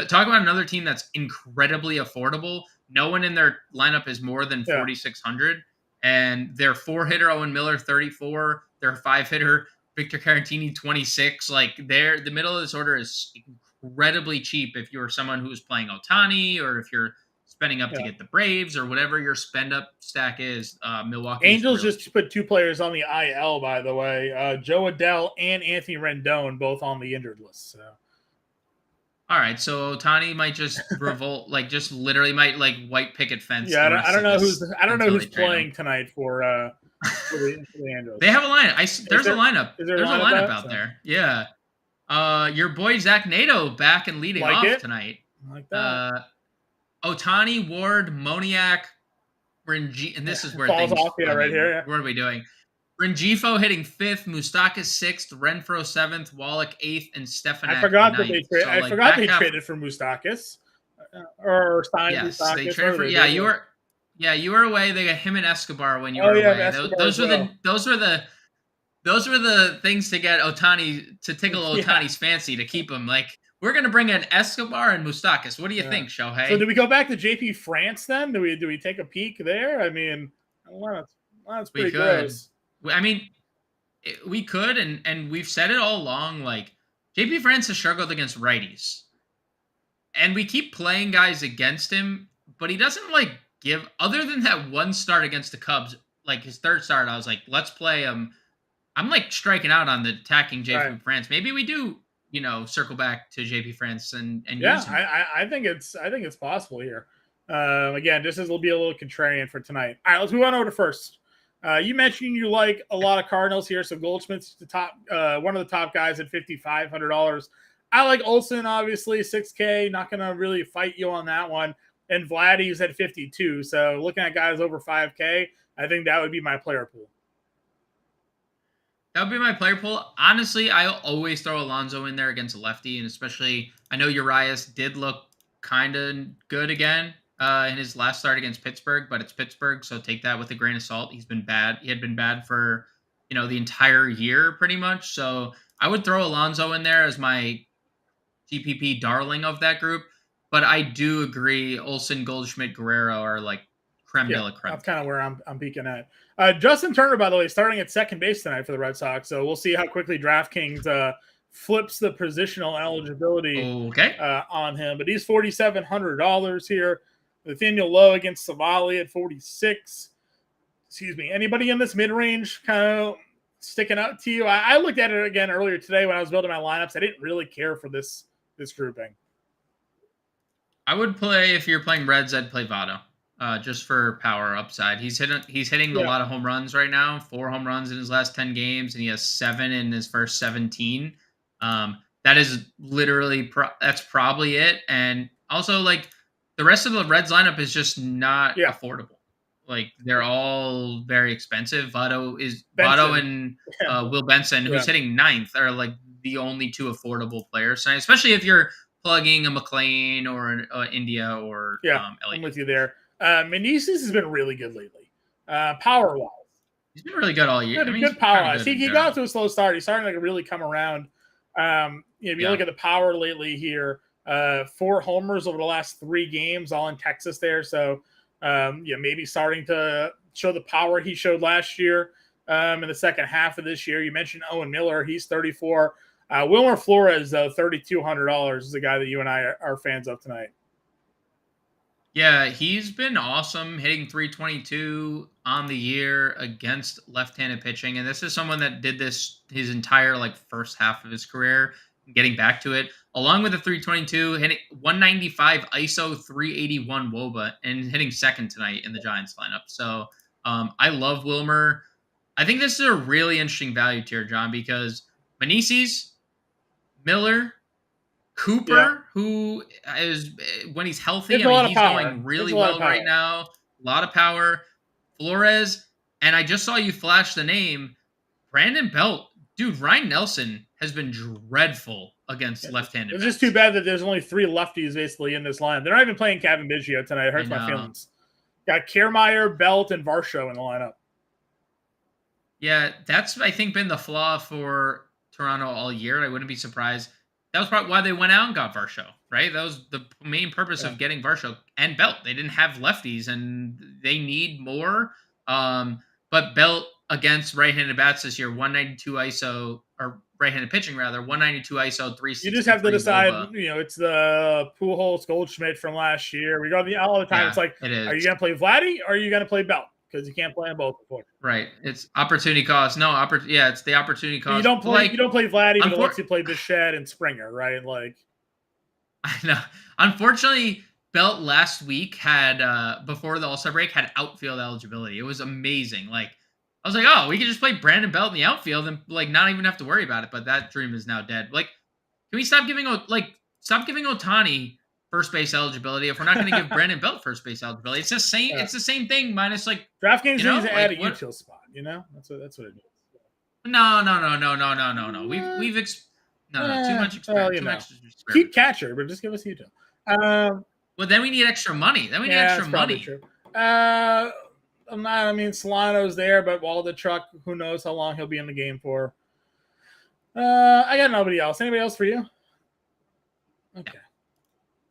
Speaker 3: Talk about another team that's incredibly affordable. No one in their lineup is more than 4,600. And their 4-hitter, Owen Miller, 34. Their 5-hitter, Victor Caratini, 26. Like, the middle of this order is incredibly cheap if you're someone who's playing Ohtani or if you're spending up to get the Braves or whatever your spend up stack is. Milwaukee
Speaker 2: Angels just put 2 players on the IL, by the way. Joe Adell and Anthony Rendon both on the injured list. So.
Speaker 3: All right, so Ohtani might just revolt, like just literally might like white picket fence.
Speaker 2: Yeah, I don't know who's playing tonight for the Angels.
Speaker 3: They have a lineup. There's a lineup. There's a lineup out there. Yeah. Your boy Zach Nato back and leading off tonight.
Speaker 2: Like that.
Speaker 3: Ohtani, Ward, Moniak, Rengi, and this is where
Speaker 2: falls
Speaker 3: things
Speaker 2: off. Yeah, right here. Yeah.
Speaker 3: What are we doing? Rengifo hitting 5th, Moustakas 6th, Renfroe 7th, Wallach 8th, and Stefanak
Speaker 2: I forgot
Speaker 3: 9th.
Speaker 2: that they traded. I forgot they traded for Moustakas or signed Moustakas.
Speaker 3: They traded for. Yeah, you were away. They got him and Escobar when you were away. Those were the things to get Ohtani to tickle Ohtani's fancy to keep him like. We're gonna bring in Escobar and Moustakas. What do you think, Shohei?
Speaker 2: So do we go back to JP France then? Do we take a peek there? I mean, that's pretty gross.
Speaker 3: I mean, we could, and we've said it all along. Like JP France has struggled against righties, and we keep playing guys against him, but he doesn't like give. Other than that one start against the Cubs, like his third start, I was like, let's play him. I'm like striking out on the attacking JP France. Maybe we do. Circle back to JP France and use him.
Speaker 2: I think it's possible here. Again, this will be a little contrarian for tonight. All right, let's move on over to first. You mentioned you like a lot of Cardinals here, so Goldschmidt's the top, one of the top guys at $5,500. I like Olsen, obviously $6K. Not gonna really fight you on that one. And Vladdy's at 52. So looking at guys over $5K, I think that would be my player pool.
Speaker 3: That would be my player pool. Honestly, I always throw Alonso in there against a lefty, and especially I know Urias did look kind of good again in his last start against Pittsburgh, but it's Pittsburgh, so take that with a grain of salt. He's been bad. He had been bad for the entire year pretty much. So I would throw Alonso in there as my GPP darling of that group. But I do agree, Olsen, Goldschmidt, Guerrero are like creme de la creme.
Speaker 2: That's kind of where I'm peeking at. Justin Turner, by the way, starting at second base tonight for the Red Sox. So we'll see how quickly DraftKings flips the positional eligibility on him. But he's $4,700 here. Nathaniel Lowe against Savali at 46. Excuse me. Anybody in this mid-range kind of sticking out to you? I looked at it again earlier today when I was building my lineups. I didn't really care for this grouping.
Speaker 3: I would play, if you're playing Reds, I'd play Votto. Just for power upside. He's hitting a lot of home runs right now, 4 home runs in his last 10 games, and he has 7 in his first 17. That is literally, that's probably it. And also, like, the rest of the Reds lineup is just not affordable. Like, they're all very expensive. Votto and Will Benson, who's hitting 9th, are like the only 2 affordable players. So especially if you're plugging a McLean or an India or Elliott.
Speaker 2: I'm with you there. Meneses has been really good lately. Power-wise.
Speaker 3: He's been really good all year.
Speaker 2: Good power-wise. He got to a slow start. He's starting to really come around. If you look at the power lately here, 4 homers over the last 3 games, all in Texas there. So, maybe starting to show the power he showed last year in the second half of this year. You mentioned Owen Miller. He's 34. Wilmer Flores, though, $3,200 is the guy that you and I are fans of tonight.
Speaker 3: Yeah, he's been awesome, hitting 322 on the year against left-handed pitching. And this is someone that did this his entire first half of his career, getting back to it, along with the 322, hitting 195 ISO, 381 WOBA, and hitting second tonight in the Giants lineup. So I love Wilmer. I think this is a really interesting value tier, John, because Meneses, Miller, Cooper, who is, when he's healthy, he's going really well right now. A lot of power. Flores, and I just saw you flash the name, Brandon Belt. Dude, Ryan Nelson has been dreadful against left-handed.
Speaker 2: It's just too bad that there's only 3 lefties basically in this line. They're not even playing Kevin Biggio tonight. It hurts my feelings. Got Kiermaier, Belt, and Varsho in the lineup.
Speaker 3: Yeah, that's, I think, been the flaw for Toronto all year. I wouldn't be surprised. That was probably why they went out and got Varsho, right? That was the main purpose of getting Varsho and Belt. They didn't have lefties, and they need more. But Belt against right-handed bats this year, 192 ISO, or right-handed pitching rather. 192 ISO, 360.
Speaker 2: You just have to decide. It's the Pujols Goldschmidt from last year. We go all the time.
Speaker 3: Yeah,
Speaker 2: it's like,
Speaker 3: it is.
Speaker 2: Are you going to play Vladdy or are you going to play Belt? Because you can't play them both before.
Speaker 3: Right. It's opportunity cost. No, it's the opportunity cost.
Speaker 2: You don't play Vladdy, but it lets you play Bichette and Springer, right? Like,
Speaker 3: I know. Unfortunately, Belt last week had before the All-Star break had outfield eligibility. It was amazing. Like, I was like, oh, we could just play Brandon Belt in the outfield and like not even have to worry about it. But that dream is now dead. Like, can we stop giving Ohtani first base eligibility if we're not going to give Brandon Belt first base eligibility? It's the same. Yeah. It's the same thing minus like
Speaker 2: DraftKings needs to add a util spot. That's what it is.
Speaker 3: No. We've too much experience.
Speaker 2: Keep catcher, but just give us util.
Speaker 3: Well, then we need extra money.
Speaker 2: That's probably true. Solano's there, but Waldichuk, who knows how long he'll be in the game for. I got nobody else. Anybody else for you? Okay.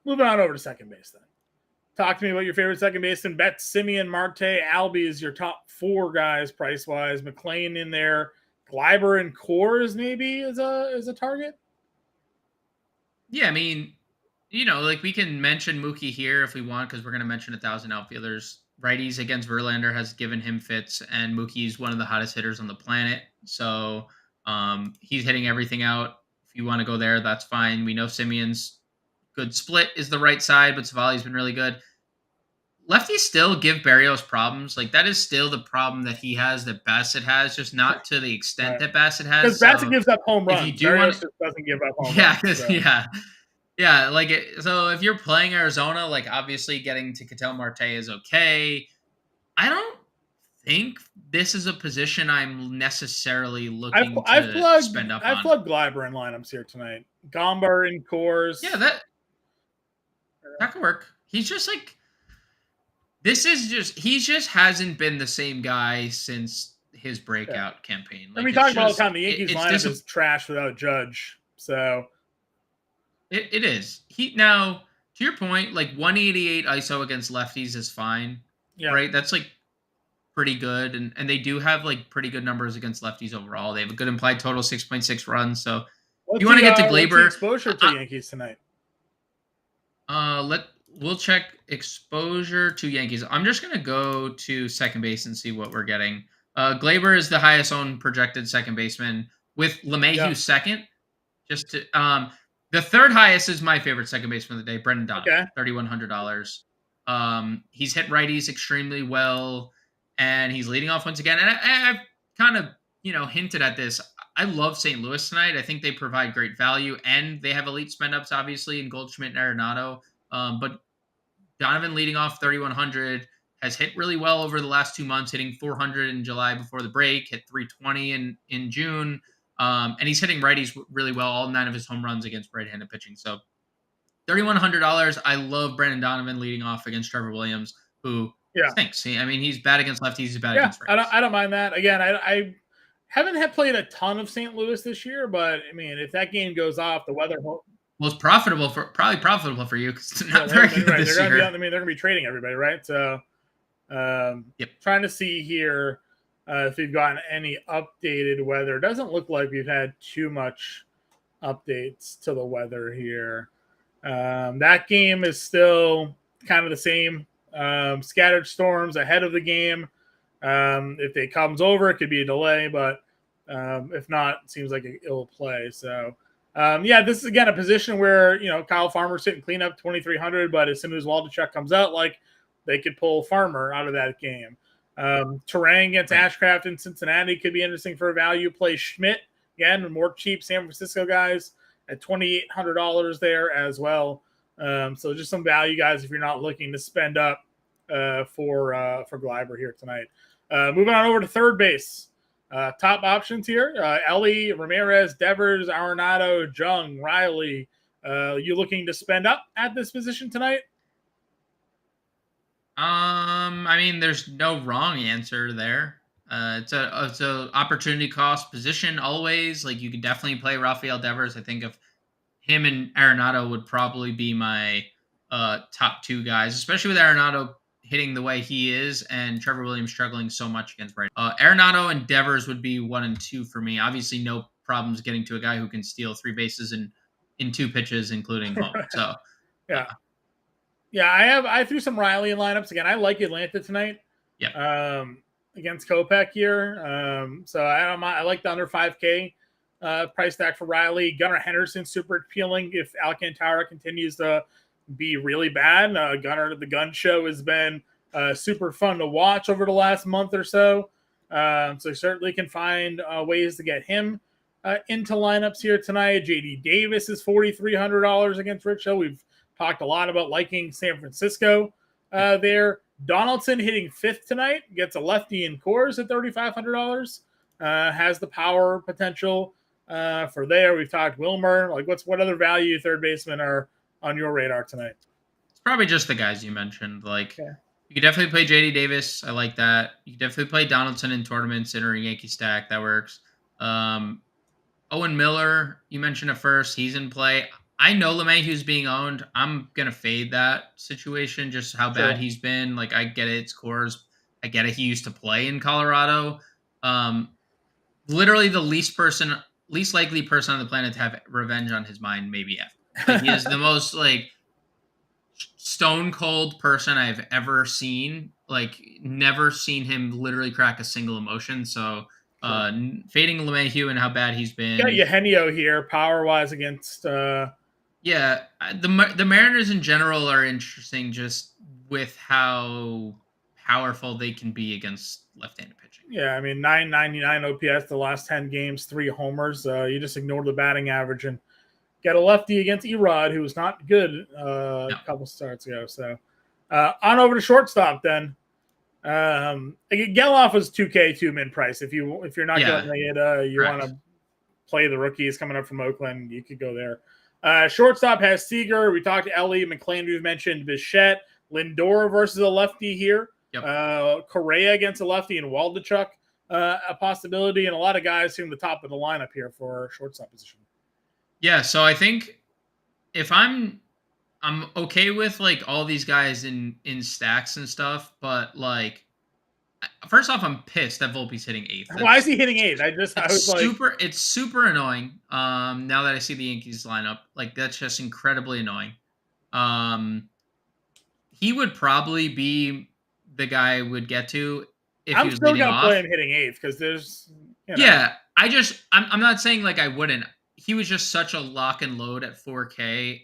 Speaker 2: Moving on over to second base then. Talk to me about your favorite second baseman. Bet Simeon, Marte, Albie is your top 4 guys price-wise. McLean in there. Gleiber and Coors maybe is a target?
Speaker 3: Yeah, I mean, we can mention Mookie here if we want because we're going to mention 1,000 outfielders. Righties against Verlander has given him fits, and Mookie's one of the hottest hitters on the planet. So he's hitting everything out. If you want to go there, that's fine. We know Simeon's good split is the right side, but Savali's been really good. Lefties still give Berrios problems. Like, that is still the problem that he has that Bassett has, just not to the extent that Bassett has.
Speaker 2: Because Bassett gives up home runs. Berrios just doesn't give up home runs.
Speaker 3: So. Yeah. So if you're playing Arizona, like, obviously getting to Ketel Marte is okay. I don't think this is a position I'm necessarily looking to spend up on.
Speaker 2: I plugged Gleiber in lineups here tonight. Gomber and Coors.
Speaker 3: Yeah, that could work. He's just like, he just hasn't been the same guy since his breakout campaign.
Speaker 2: Like, we talk about all the time. The Yankees lineup is trash without Judge. So
Speaker 3: it is. Now, to your point, like 188 ISO against lefties is fine. Yeah. Right? That's like pretty good. And they do have like pretty good numbers against lefties overall. They have a good implied total, 6.6 runs. So you want to get to Gleyber.
Speaker 2: Exposure to Yankees tonight.
Speaker 3: We'll check exposure to Yankees. I'm just gonna go to second base and see what we're getting. Gleyber is the highest owned projected second baseman with LeMahieu second. Just to the third highest is my favorite second baseman of the day, Brendan Donovan, $3,100. He's hit righties extremely well, and he's leading off once again. And I've kind of hinted at this. I love St. Louis tonight. I think they provide great value, and they have elite spend-ups, obviously, in Goldschmidt and Arenado. But Donovan leading off 3,100 has hit really well over the last 2 months, hitting 400 in July before the break, hit 320 in June. And he's hitting righties really well, all 9 of his home runs against right-handed pitching. So $3,100. I love Brandon Donovan leading off against Trevor Williams, who stinks. He's bad against lefties. He's bad against righties.
Speaker 2: I don't mind that. Again, I haven't played a ton of St. Louis this year, but I mean, if that game goes off, the weather.
Speaker 3: Well, it's probably profitable for you because it's not very good this year.
Speaker 2: They're going to be trading everybody, right? So, trying to see here if we've gotten any updated weather. It doesn't look like we've had too much updates to the weather here. That game is still kind of the same. Scattered storms ahead of the game. If it comes over, it could be a delay, but if not, it seems like it'll play. So, this is again a position where Kyle Farmer's sitting cleanup 2,300, but as soon as Waldichuk comes out, like they could pull Farmer out of that game. Terang against Ashcraft in Cincinnati could be interesting for a value play. Schmidt again, more cheap San Francisco guys at $2,800 there as well. So just some value guys if you're not looking to spend up for Gleyber here tonight. Moving on over to third base. Top options here: Ellie, Ramirez, Devers, Arenado, Jung, Riley. You looking to spend up at this position tonight?
Speaker 3: There's no wrong answer there. It's a opportunity cost position always. Like, you could definitely play Rafael Devers. I think of him and Arenado would probably be my top 2 guys, especially with Arenado hitting the way he is and Trevor Williams struggling so much against right. Arenado and Devers would be 1 and 2 for me. Obviously, no problems getting to a guy who can steal 3 bases in 2 pitches, including home. So,
Speaker 2: yeah. Yeah, I threw some Riley in lineups again. I like Atlanta tonight.
Speaker 3: Yeah.
Speaker 2: Against Kopech here. So I like the under 5K price tag for Riley. Gunnar Henderson super appealing if Alcantara continues to be really bad. Gunnar the Gun Show has been super fun to watch over the last month or so. So certainly can find ways to get him into lineups here tonight. JD Davis is $4,300 against Rich. We've talked a lot about liking San Francisco there. Donaldson hitting 5th tonight, gets a lefty in Coors at $3,500. Has the power potential for there. We've talked Wilmer. Like, what other value third basemen are on your radar tonight?
Speaker 3: It's probably just the guys you mentioned. Like,
Speaker 2: okay.
Speaker 3: You could definitely play JD Davis. I like that. You could definitely play Donaldson in tournaments, entering Yankee stack. That works. Owen Miller, you mentioned at first. He's in play. I know LeMahieu's being owned. I'm going to fade that situation, just how bad he's been. Like, I get it. It's Coors. I get it. He used to play in Colorado. Literally the least likely person on the planet to have revenge on his mind, maybe ever. Like, he is the most, like, stone cold person I've ever seen. Like, never seen him literally crack a single emotion. So, fading LeMahieu and how bad he's been.
Speaker 2: Got Eugenio here, power-wise against...
Speaker 3: Yeah, the Mariners in general are interesting just with how powerful they can be against left-handed pitching.
Speaker 2: Yeah, I mean, 999 OPS the last 10 games, 3 homers. You just ignore the batting average and get a lefty against Erod, who was not good a couple starts ago. So on over to shortstop then. Geloff was 2K 2-min price. If you're not going it, you want to play the rookies coming up from Oakland, you could go there. Shortstop has Seager. We talked to Ellie McClain. We've mentioned Bichette. Lindor versus a lefty here.
Speaker 3: Yep.
Speaker 2: Correa against a lefty and Waldachuk, a possibility, and a lot of guys in the top of the lineup here for shortstop position.
Speaker 3: Yeah, so I think if I'm okay with like all these guys in stacks and stuff, but like first off, I'm pissed that Volpe's hitting 8th.
Speaker 2: Why is he hitting 8th?
Speaker 3: It's super annoying. Now that I see the Yankees lineup, like that's just incredibly annoying. He would probably be the guy I would get to if he was
Speaker 2: still
Speaker 3: leading off.
Speaker 2: Play him hitting 8th because there's
Speaker 3: yeah. I'm not saying like I wouldn't. He was just such a lock and load at 4K,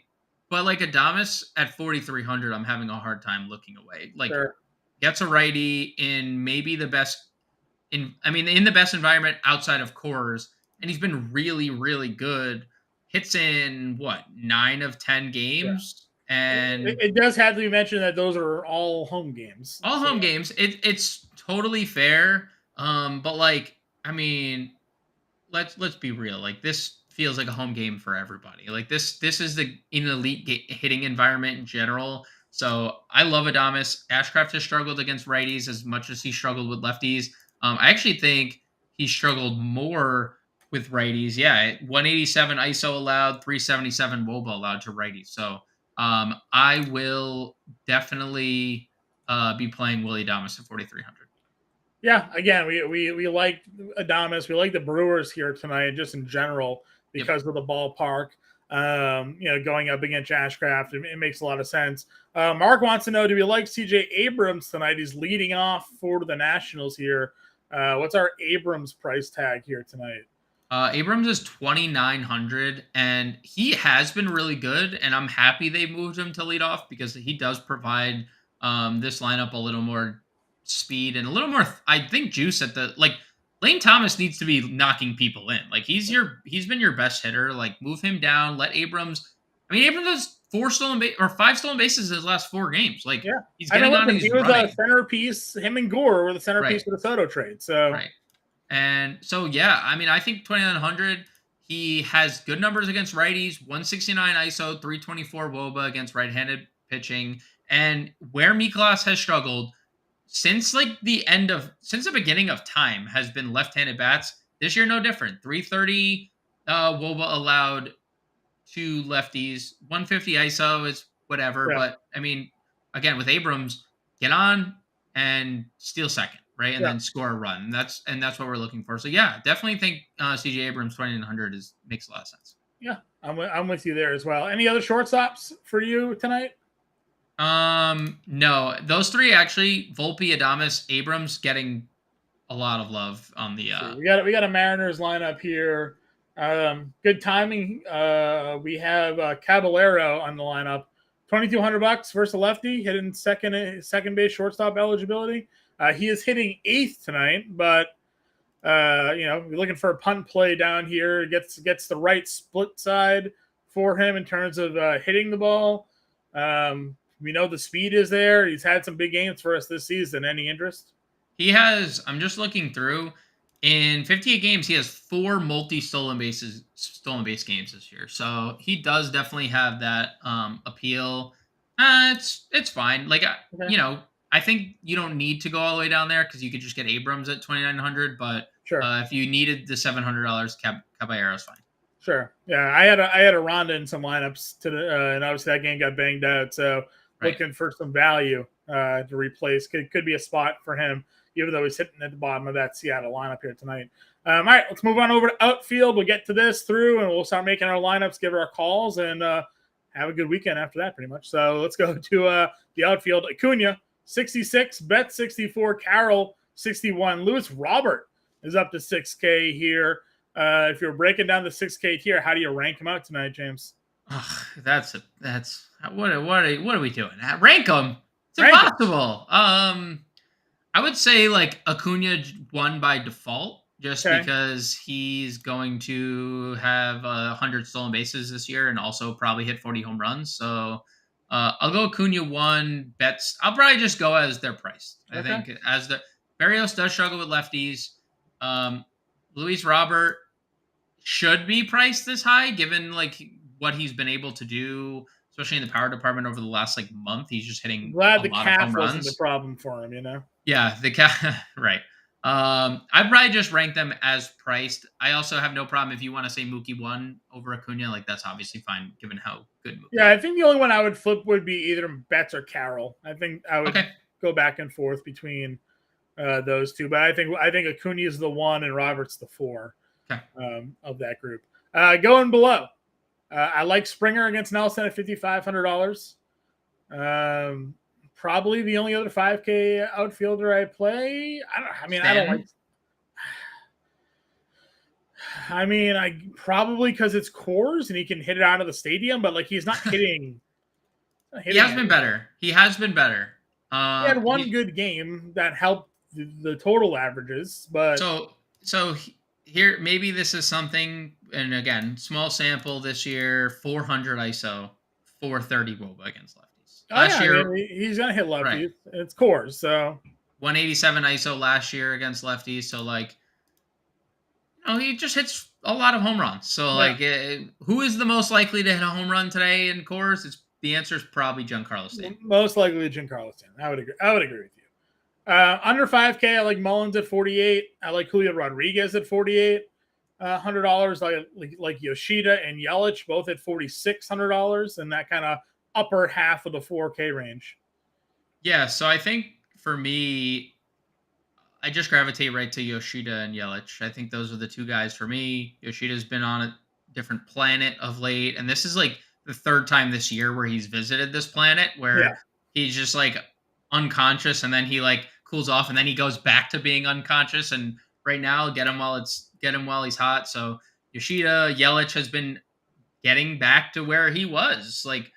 Speaker 3: but like Adames at 4,300, I'm having a hard time looking away. Like. Sure. Gets a righty in maybe the best in the best environment outside of Coors, and he's been really, really good. Hits in 9 of 10 games, and
Speaker 2: it does have to be mentioned that those are all home games.
Speaker 3: Home games. It's totally fair. But like, I mean, let's be real. Like, this feels like a home game for everybody. Like this is an elite hitting environment in general. So I love Adames. Ashcraft has struggled against righties as much as he struggled with lefties. I actually think he struggled more with righties. Yeah, 187 ISO allowed, 377 WOBA allowed to righties. So I will definitely be playing Willie Adames at 4,300.
Speaker 2: Yeah, again, we like Adames. We like the Brewers here tonight, just in general, because of the ballpark. Going up against Ashcraft, it makes a lot of sense. Mark wants to know, do we like CJ Abrams tonight? He's leading off for the Nationals here. What's our Abrams price tag here tonight?
Speaker 3: Abrams is 2,900, and he has been really good, and I'm happy they moved him to lead off because he does provide this lineup a little more speed and a little more, I think, juice at the Lane Thomas needs to be knocking people in. Like he's been your best hitter. Like move him down. Let Abrams. I mean, Abrams has 5 stolen bases in his last 4 games. Like he's getting on. He was
Speaker 2: a centerpiece. Him and Gore were the centerpiece of the Soto trade. So
Speaker 3: and so yeah, I mean, I think 2,900. He has good numbers against righties. 169 ISO, 324 WOBA against right-handed pitching. And where Miklas has struggled since the beginning of time has been left-handed bats. This year, no different. 330 WOBA allowed to lefties. 150 ISO is whatever. Yeah. But I mean, again, with Abrams, get on and steal second. right? And then score a run. That's what we're looking for. So yeah, definitely think CJ Abrams 2,900 makes a lot of sense.
Speaker 2: Yeah, I'm with you there as well. Any other shortstops for you tonight?
Speaker 3: No, those three actually, Volpe, Adames, Abrams getting a lot of love on the.
Speaker 2: We got a Mariners lineup here. Good timing. We have Caballero on the lineup. $2,200 versus a lefty, hitting second base shortstop eligibility. He is hitting 8th tonight, but you're looking for a punt play down here. Gets the right split side for him in terms of hitting the ball. We know the speed is there. He's had some big games for us this season. Any interest?
Speaker 3: He has. I'm just looking through. In 58 games, he has 4 stolen base games this year. So he does definitely have that appeal. It's fine. Like okay. I think you don't need to go all the way down there because you could just get Abrams at 2,900. But
Speaker 2: sure.
Speaker 3: If you needed the $700, Caballero's fine.
Speaker 2: Sure. Yeah, I had a Ronda in some lineups and obviously that game got banged out. So looking for some value to replace could be a spot for him, even though he's hitting at the bottom of that Seattle lineup here tonight. All right, let's move on over to outfield. We'll get to this through, and we'll start making our lineups, give our calls, and have a good weekend after that, pretty much. So let's go to the outfield. Acuna, 66, Bet 64, Carroll, 61. Luis Robert is up to 6K here. If you're breaking down the 6K tier, how do you rank him out tonight, James?
Speaker 3: That's what are we doing? Rank them? It's impossible. I would say like Acuna won by default just because he's going to have 100 stolen bases this year and also probably hit 40 home runs. So I'll go Acuna 1. Bets. I'll probably just go as they're priced. I think as the Berrios does struggle with lefties. Luis Robert should be priced this high given like what he's been able to do, especially in the power department over the last like month. He's just hitting.
Speaker 2: Glad the calf wasn't the problem for him,
Speaker 3: Yeah, the calf. Right. I'd probably just rank them as priced. I also have no problem if you want to say Mookie 1 over Acuna. Like that's obviously fine given how good Mookie.
Speaker 2: Yeah, I think the only one I would flip would be either Betts or Carroll. I think I would go back and forth between those two, but I think Acuna is the 1 and Robert's the 4 of that group. Going below. I like Springer against Nelson at $5,500. Probably the only other 5K outfielder I play. I probably because it's Coors and he can hit it out of the stadium, but like he's not hitting.
Speaker 3: He has been better. He has been better.
Speaker 2: He had one good game that helped the total averages, but
Speaker 3: so here maybe this is something. And again, small sample this year, 400 ISO, 430 WOBA against lefties. Last year,
Speaker 2: he's going to hit lefties. Right. It's Coors, so
Speaker 3: 187 ISO last year against lefties. So, like, he just hits a lot of home runs. So, who is the most likely to hit a home run today in Coors? The answer is probably Giancarlo Stanton.
Speaker 2: Most likely Giancarlo Stanton. I would agree with you. Under 5K, I like Mullins at 48. I like Julio Rodriguez at 48. $100 like Yoshida and Yelich both at $4,600 and that kind of upper half of the 4K range.
Speaker 3: Yeah, so I think for me, I just gravitate right to Yoshida and Yelich. I think those are the two guys for me. Yoshida's been on a different planet of late, and this is like the 3rd time this year where he's visited this planet where he's just like unconscious and then he like cools off and then he goes back to being unconscious. And right now, get him while he's hot. So Yoshida, Yelich has been getting back to where he was, like,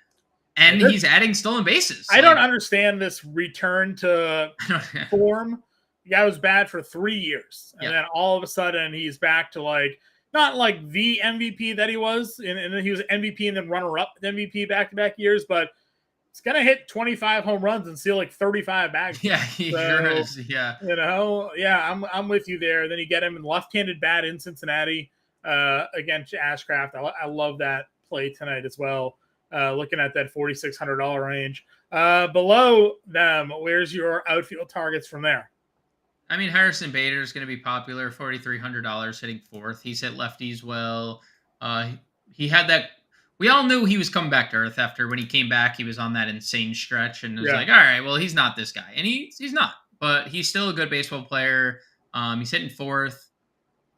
Speaker 3: and he's adding stolen bases.
Speaker 2: I don't understand this return to form. The guy was bad for 3 years, and then all of a sudden he's back to like not like the MVP that he was, and then he was MVP and then runner-up MVP back-to-back years, but it's gonna hit 25 home runs and steal like 35 bags.
Speaker 3: Yeah, he sure is. Yeah,
Speaker 2: I'm with you there. Then you get him in left-handed bat in Cincinnati against Ashcraft. I love that play tonight as well. Looking at that $4,600 range. Below them, where's your outfield targets from there?
Speaker 3: I mean, Harrison Bader is going to be popular. $4,300 hitting 4th. He's hit lefties well. He had that. We all knew he was coming back to earth after when he came back. He was on that insane stretch and it was like, all right, well, he's not this guy. And he's not. but he's still a good baseball player. He's hitting fourth.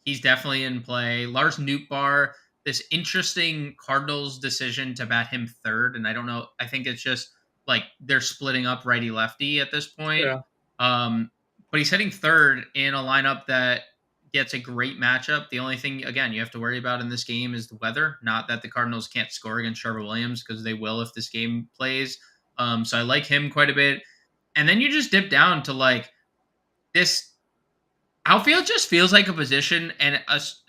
Speaker 3: He's definitely in play. Lars Nootbaar, this interesting Cardinals decision to bat him third, and I don't know. I think it's just like they're splitting up righty lefty at this point.
Speaker 2: Yeah.
Speaker 3: But he's hitting third in a lineup that gets a great matchup. The only thing, again, you have to worry about in this game is the weather. Not that the Cardinals can't score against Trevor Williams, because they will if this game plays. So I like him quite a bit. And then you just dip down to like this. Outfield just feels like a position, and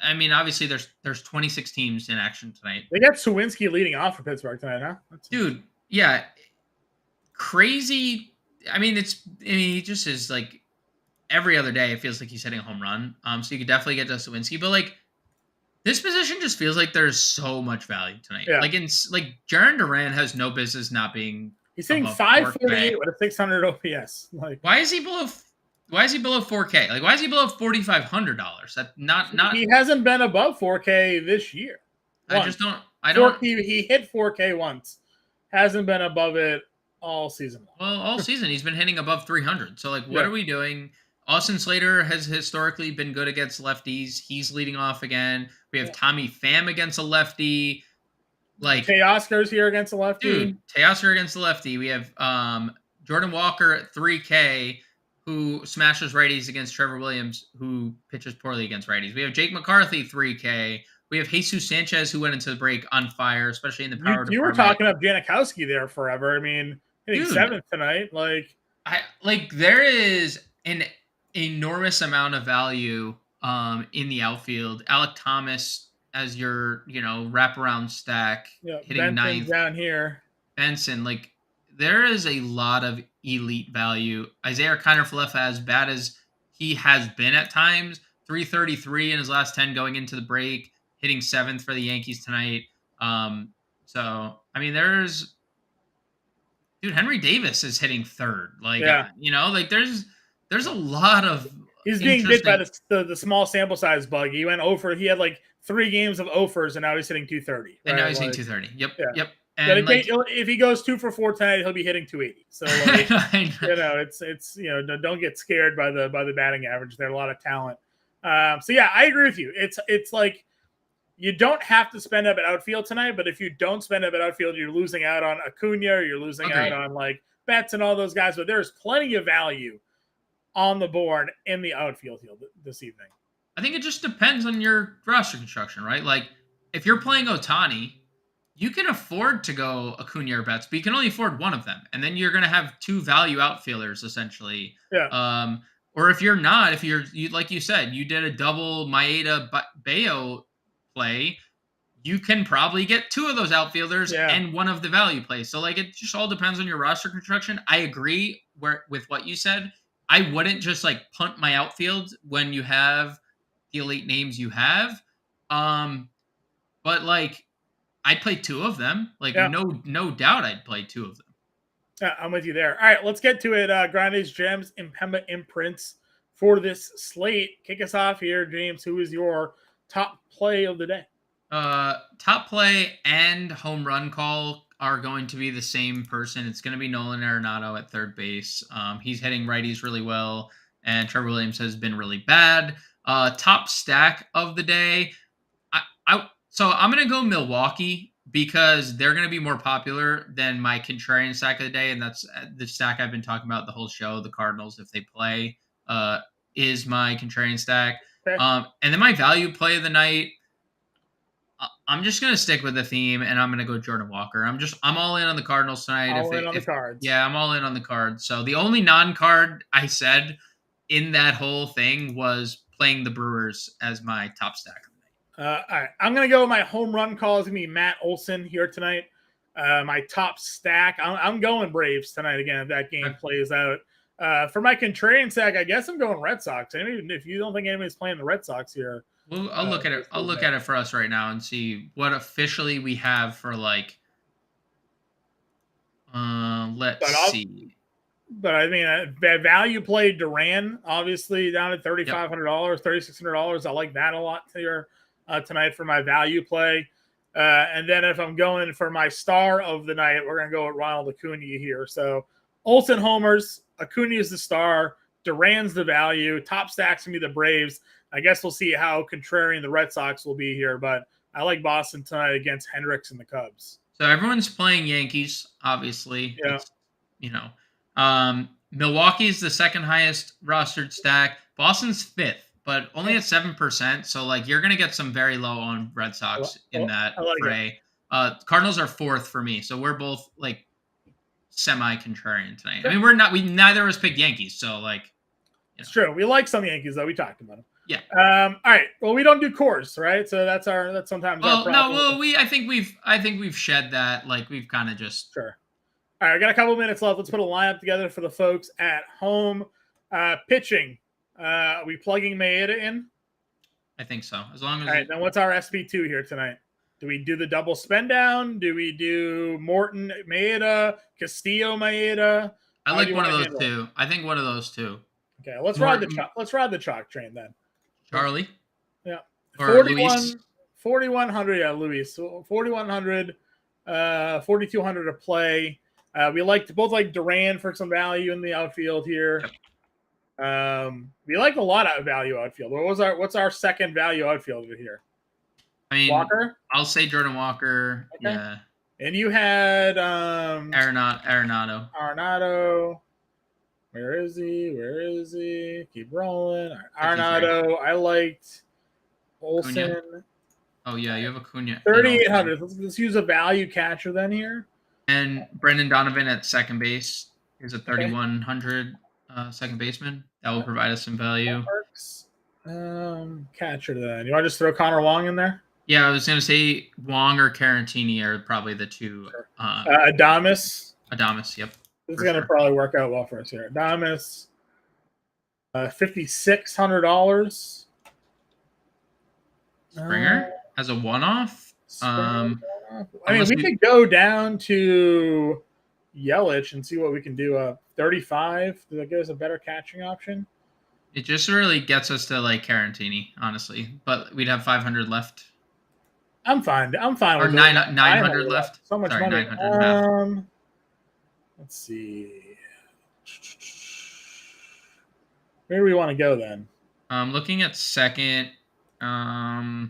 Speaker 3: I mean, obviously, there's 26 teams in action tonight.
Speaker 2: They got Sawinski leading off for Pittsburgh tonight, huh?
Speaker 3: Dude, yeah, crazy. I mean, he just is like every other day. It feels like he's hitting a home run. So you could definitely get to Sawinski, but like this position just feels like there's so much value tonight.
Speaker 2: Yeah.
Speaker 3: Like Jarren Duran has no business not being.
Speaker 2: He's hitting 548 with a 600 OPS. Like,
Speaker 3: why is he below 4K? Like, why is he below $4,500? That not.
Speaker 2: He hasn't been above 4K this year.
Speaker 3: Once. I don't.
Speaker 2: He hit 4K once. Hasn't been above it all season.
Speaker 3: Well, all season he's been hitting above 300. So, like, what are we doing? Austin Slater has historically been good against lefties. He's leading off again. We have Tommy Pham against a lefty. Like
Speaker 2: Teoscar's here against a lefty.
Speaker 3: Dude, Teoscar against the lefty. We have Jordan Walker at 3K, who smashes righties against Trevor Williams, who pitches poorly against righties. We have Jake McCarthy, 3K. We have Jesus Sanchez, who went into the break on fire, especially in the power department.
Speaker 2: You were talking up Janikowski there forever. I mean, hitting seventh tonight.
Speaker 3: There is an enormous amount of value in the outfield. Alec Thomas as your, wraparound stack, hitting
Speaker 2: Benson's
Speaker 3: ninth.
Speaker 2: Down here.
Speaker 3: Benson, there is a lot of elite value. Isaiah Kiner-Falefa, as bad as he has been at times, 333 in his last 10 going into the break, hitting seventh for the Yankees tonight. So, I mean, Henry Davis is hitting third. There's a lot of.
Speaker 2: He's being bit by the small sample size bug. He went over. He had 3 games of offers, and now he's hitting 230.
Speaker 3: And now he's hitting 230. Yep.
Speaker 2: And if he goes 2 for 4 tonight, he'll be hitting 280. So it's don't get scared by the batting average. There's a lot of talent. So yeah, I agree with you. It's like you don't have to spend up at outfield tonight, but if you don't spend up at outfield, you're losing out on Acuna. You're losing out on Betts and all those guys. But there's plenty of value on the board in the outfield this evening.
Speaker 3: I think it just depends on your roster construction, right? If you're playing Ohtani, you can afford to go Acuna or Betts, but you can only afford one of them. And then you're going to have 2 value outfielders, essentially.
Speaker 2: Yeah.
Speaker 3: Or if you're not, like you said, you did a double Maeda Bayo play, you can probably get 2 of those outfielders and one of the value plays. So, it just all depends on your roster construction. I agree with what you said. I wouldn't just, punt my outfield when you have the elite names you have. But, I'd play 2 of them. No doubt I'd play 2 of them.
Speaker 2: Yeah, I'm with you there. All right, let's get to it. Grande's Gems, Impemba Imprints for this slate. Kick us off here, James. Who is your top play of the day?
Speaker 3: Top play and home run call are going to be the same person. It's going to be Nolan Arenado at third base. He's hitting righties really well, and Trevor Williams has been really bad. Top stack of the day. So I'm going to go Milwaukee because they're going to be more popular than my contrarian stack of the day, and that's the stack I've been talking about the whole show. The Cardinals, if they play, is my contrarian stack.
Speaker 2: Okay.
Speaker 3: And then my value play of the night, I'm just going to stick with the theme, and I'm going to go Jordan Walker. I'm all in on the Cardinals tonight.
Speaker 2: The Cards.
Speaker 3: Yeah, I'm all in on the Cards. So the only non-card I said in that whole thing was playing the Brewers as my top stack.
Speaker 2: All right, I'm going to go with my home run call. Is going to be Matt Olson here tonight. My top stack, I'm going Braves tonight again if that game plays out. For my contrarian stack, I guess I'm going Red Sox. And if you don't think anybody's playing the Red Sox here.
Speaker 3: Well, I'll look at it. I'll look at it for us right now and see what officially we have for let's see.
Speaker 2: But I mean, value play Duran, obviously down at $3,500, $3,600. I like that a lot here. Tonight for my value play. And then if I'm going for my star of the night, we're going to go with Ronald Acuna here. So Olsen homers, Acuna is the star, Duran's the value. Top stacks can be the Braves. I guess we'll see how contrarian the Red Sox will be here, but I like Boston tonight against Hendricks and the Cubs.
Speaker 3: So everyone's playing Yankees, obviously.
Speaker 2: Yeah.
Speaker 3: It's, Milwaukee's the second highest rostered stack. Boston's fifth, but only at 7%. So like you're gonna get some very low on Red Sox in that fray. Cardinals are fourth for me, so we're both like semi-contrarian tonight. I mean, neither of us picked Yankees, so like
Speaker 2: it's true. We like some Yankees though. We talked about them.
Speaker 3: Yeah.
Speaker 2: All right. Well, we don't do cores, right? So that's sometimes our problem.
Speaker 3: No, well, I think we've shed that. Like we've kind of just
Speaker 2: sure. All right, I got a couple minutes left. Let's put a lineup together for the folks at home. Pitching. Are we plugging Maeda in?
Speaker 3: I think so. As long as
Speaker 2: all right, then what's our SP2 here tonight? Do we do the double spend down? Do we do Morton Maeda, Castillo Maeda?
Speaker 3: I like one of those two. I think one of those two.
Speaker 2: Okay, let's ride the chalk train then.
Speaker 3: Charlie?
Speaker 2: Yeah.
Speaker 3: Or Luis?
Speaker 2: 4,100, yeah, Luis. 4,100, 4,200 to play. We both like Duran for some value in the outfield here. Yep. We like a lot of value outfield. What's our second value outfielder here?
Speaker 3: I mean,
Speaker 2: Walker?
Speaker 3: I'll say Jordan Walker. Okay. Yeah.
Speaker 2: And you had
Speaker 3: Arenado.
Speaker 2: Where is he? Keep rolling. Arenado. I liked Olsen.
Speaker 3: Cunha. Oh yeah, you have Acuna.
Speaker 2: 3,800. Let's use a value catcher then here.
Speaker 3: And Brendan Donovan at second base is a 3,100 second baseman. That will provide us some value.
Speaker 2: Catcher then. You want to just throw Connor Wong in there?
Speaker 3: Yeah, I was going to say Wong or Caratini are probably the two.
Speaker 2: Sure. Adames.
Speaker 3: Yep.
Speaker 2: This is going to probably work out well for us here. Adames, $5,600.
Speaker 3: Springer as a one-off.
Speaker 2: I mean, we could go down to Yelich and see what we can do. 35. Does that give us a better catching option?
Speaker 3: It just really gets us to like Caratini, honestly. But we'd have 500 left.
Speaker 2: I'm fine.
Speaker 3: Or
Speaker 2: with
Speaker 3: 900 left.
Speaker 2: So much
Speaker 3: Sorry,
Speaker 2: money.
Speaker 3: 900
Speaker 2: let's see. Where do we want to go then?
Speaker 3: Looking at second. If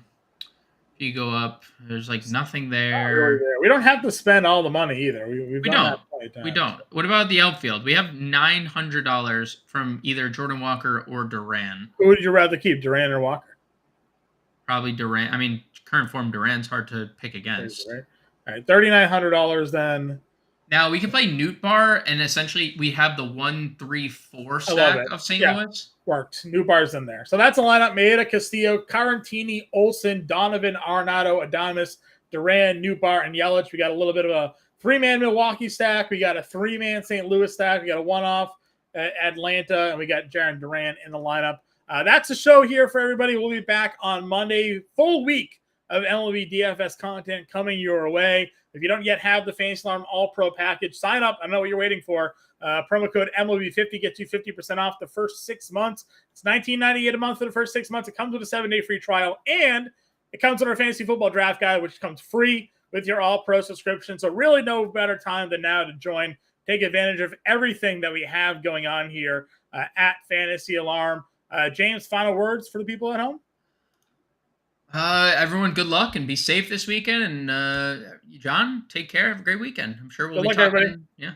Speaker 3: you go up, there's like nothing there.
Speaker 2: Really there. We don't have to spend all the money either. We don't.
Speaker 3: We don't. What about the outfield? We have $900 from either Jordan Walker or Duran.
Speaker 2: Who would you rather keep, Duran or Walker?
Speaker 3: Probably Duran. I mean, current form Duran's hard to pick against.
Speaker 2: All right, $3,900 then.
Speaker 3: Now we can play Newt Bar, and essentially we have the 1-3-4 stack of St. Louis.
Speaker 2: Worked. Newt Bar's in there. So that's a lineup: Maeda, Castillo, Carantini, Olsen, Donovan, Arenado, Adames, Duran, Newt Bar, and Yelich. We got a little bit of a 3-man Milwaukee stack. We got a 3-man St. Louis stack. We got a one-off Atlanta, and we got Jarren Duran in the lineup. That's the show here for everybody. We'll be back on Monday. Full week of MLB DFS content coming your way. If you don't yet have the Fantasy Alarm All-Pro package, sign up. I know what you're waiting for. Promo code MLB50 gets you 50% off the first 6 months. It's $19.98 a month for the first 6 months. It comes with a 7-day free trial, and it comes with our Fantasy Football Draft Guide, which comes free with your All-Pro subscription. So really no better time than now to join. Take advantage of everything that we have going on here at Fantasy Alarm. James, final words for the people at home?
Speaker 3: Everyone, good luck and be safe this weekend. And John, take care. Have a great weekend. I'm sure we'll be talking.
Speaker 2: Everybody.
Speaker 3: Yeah.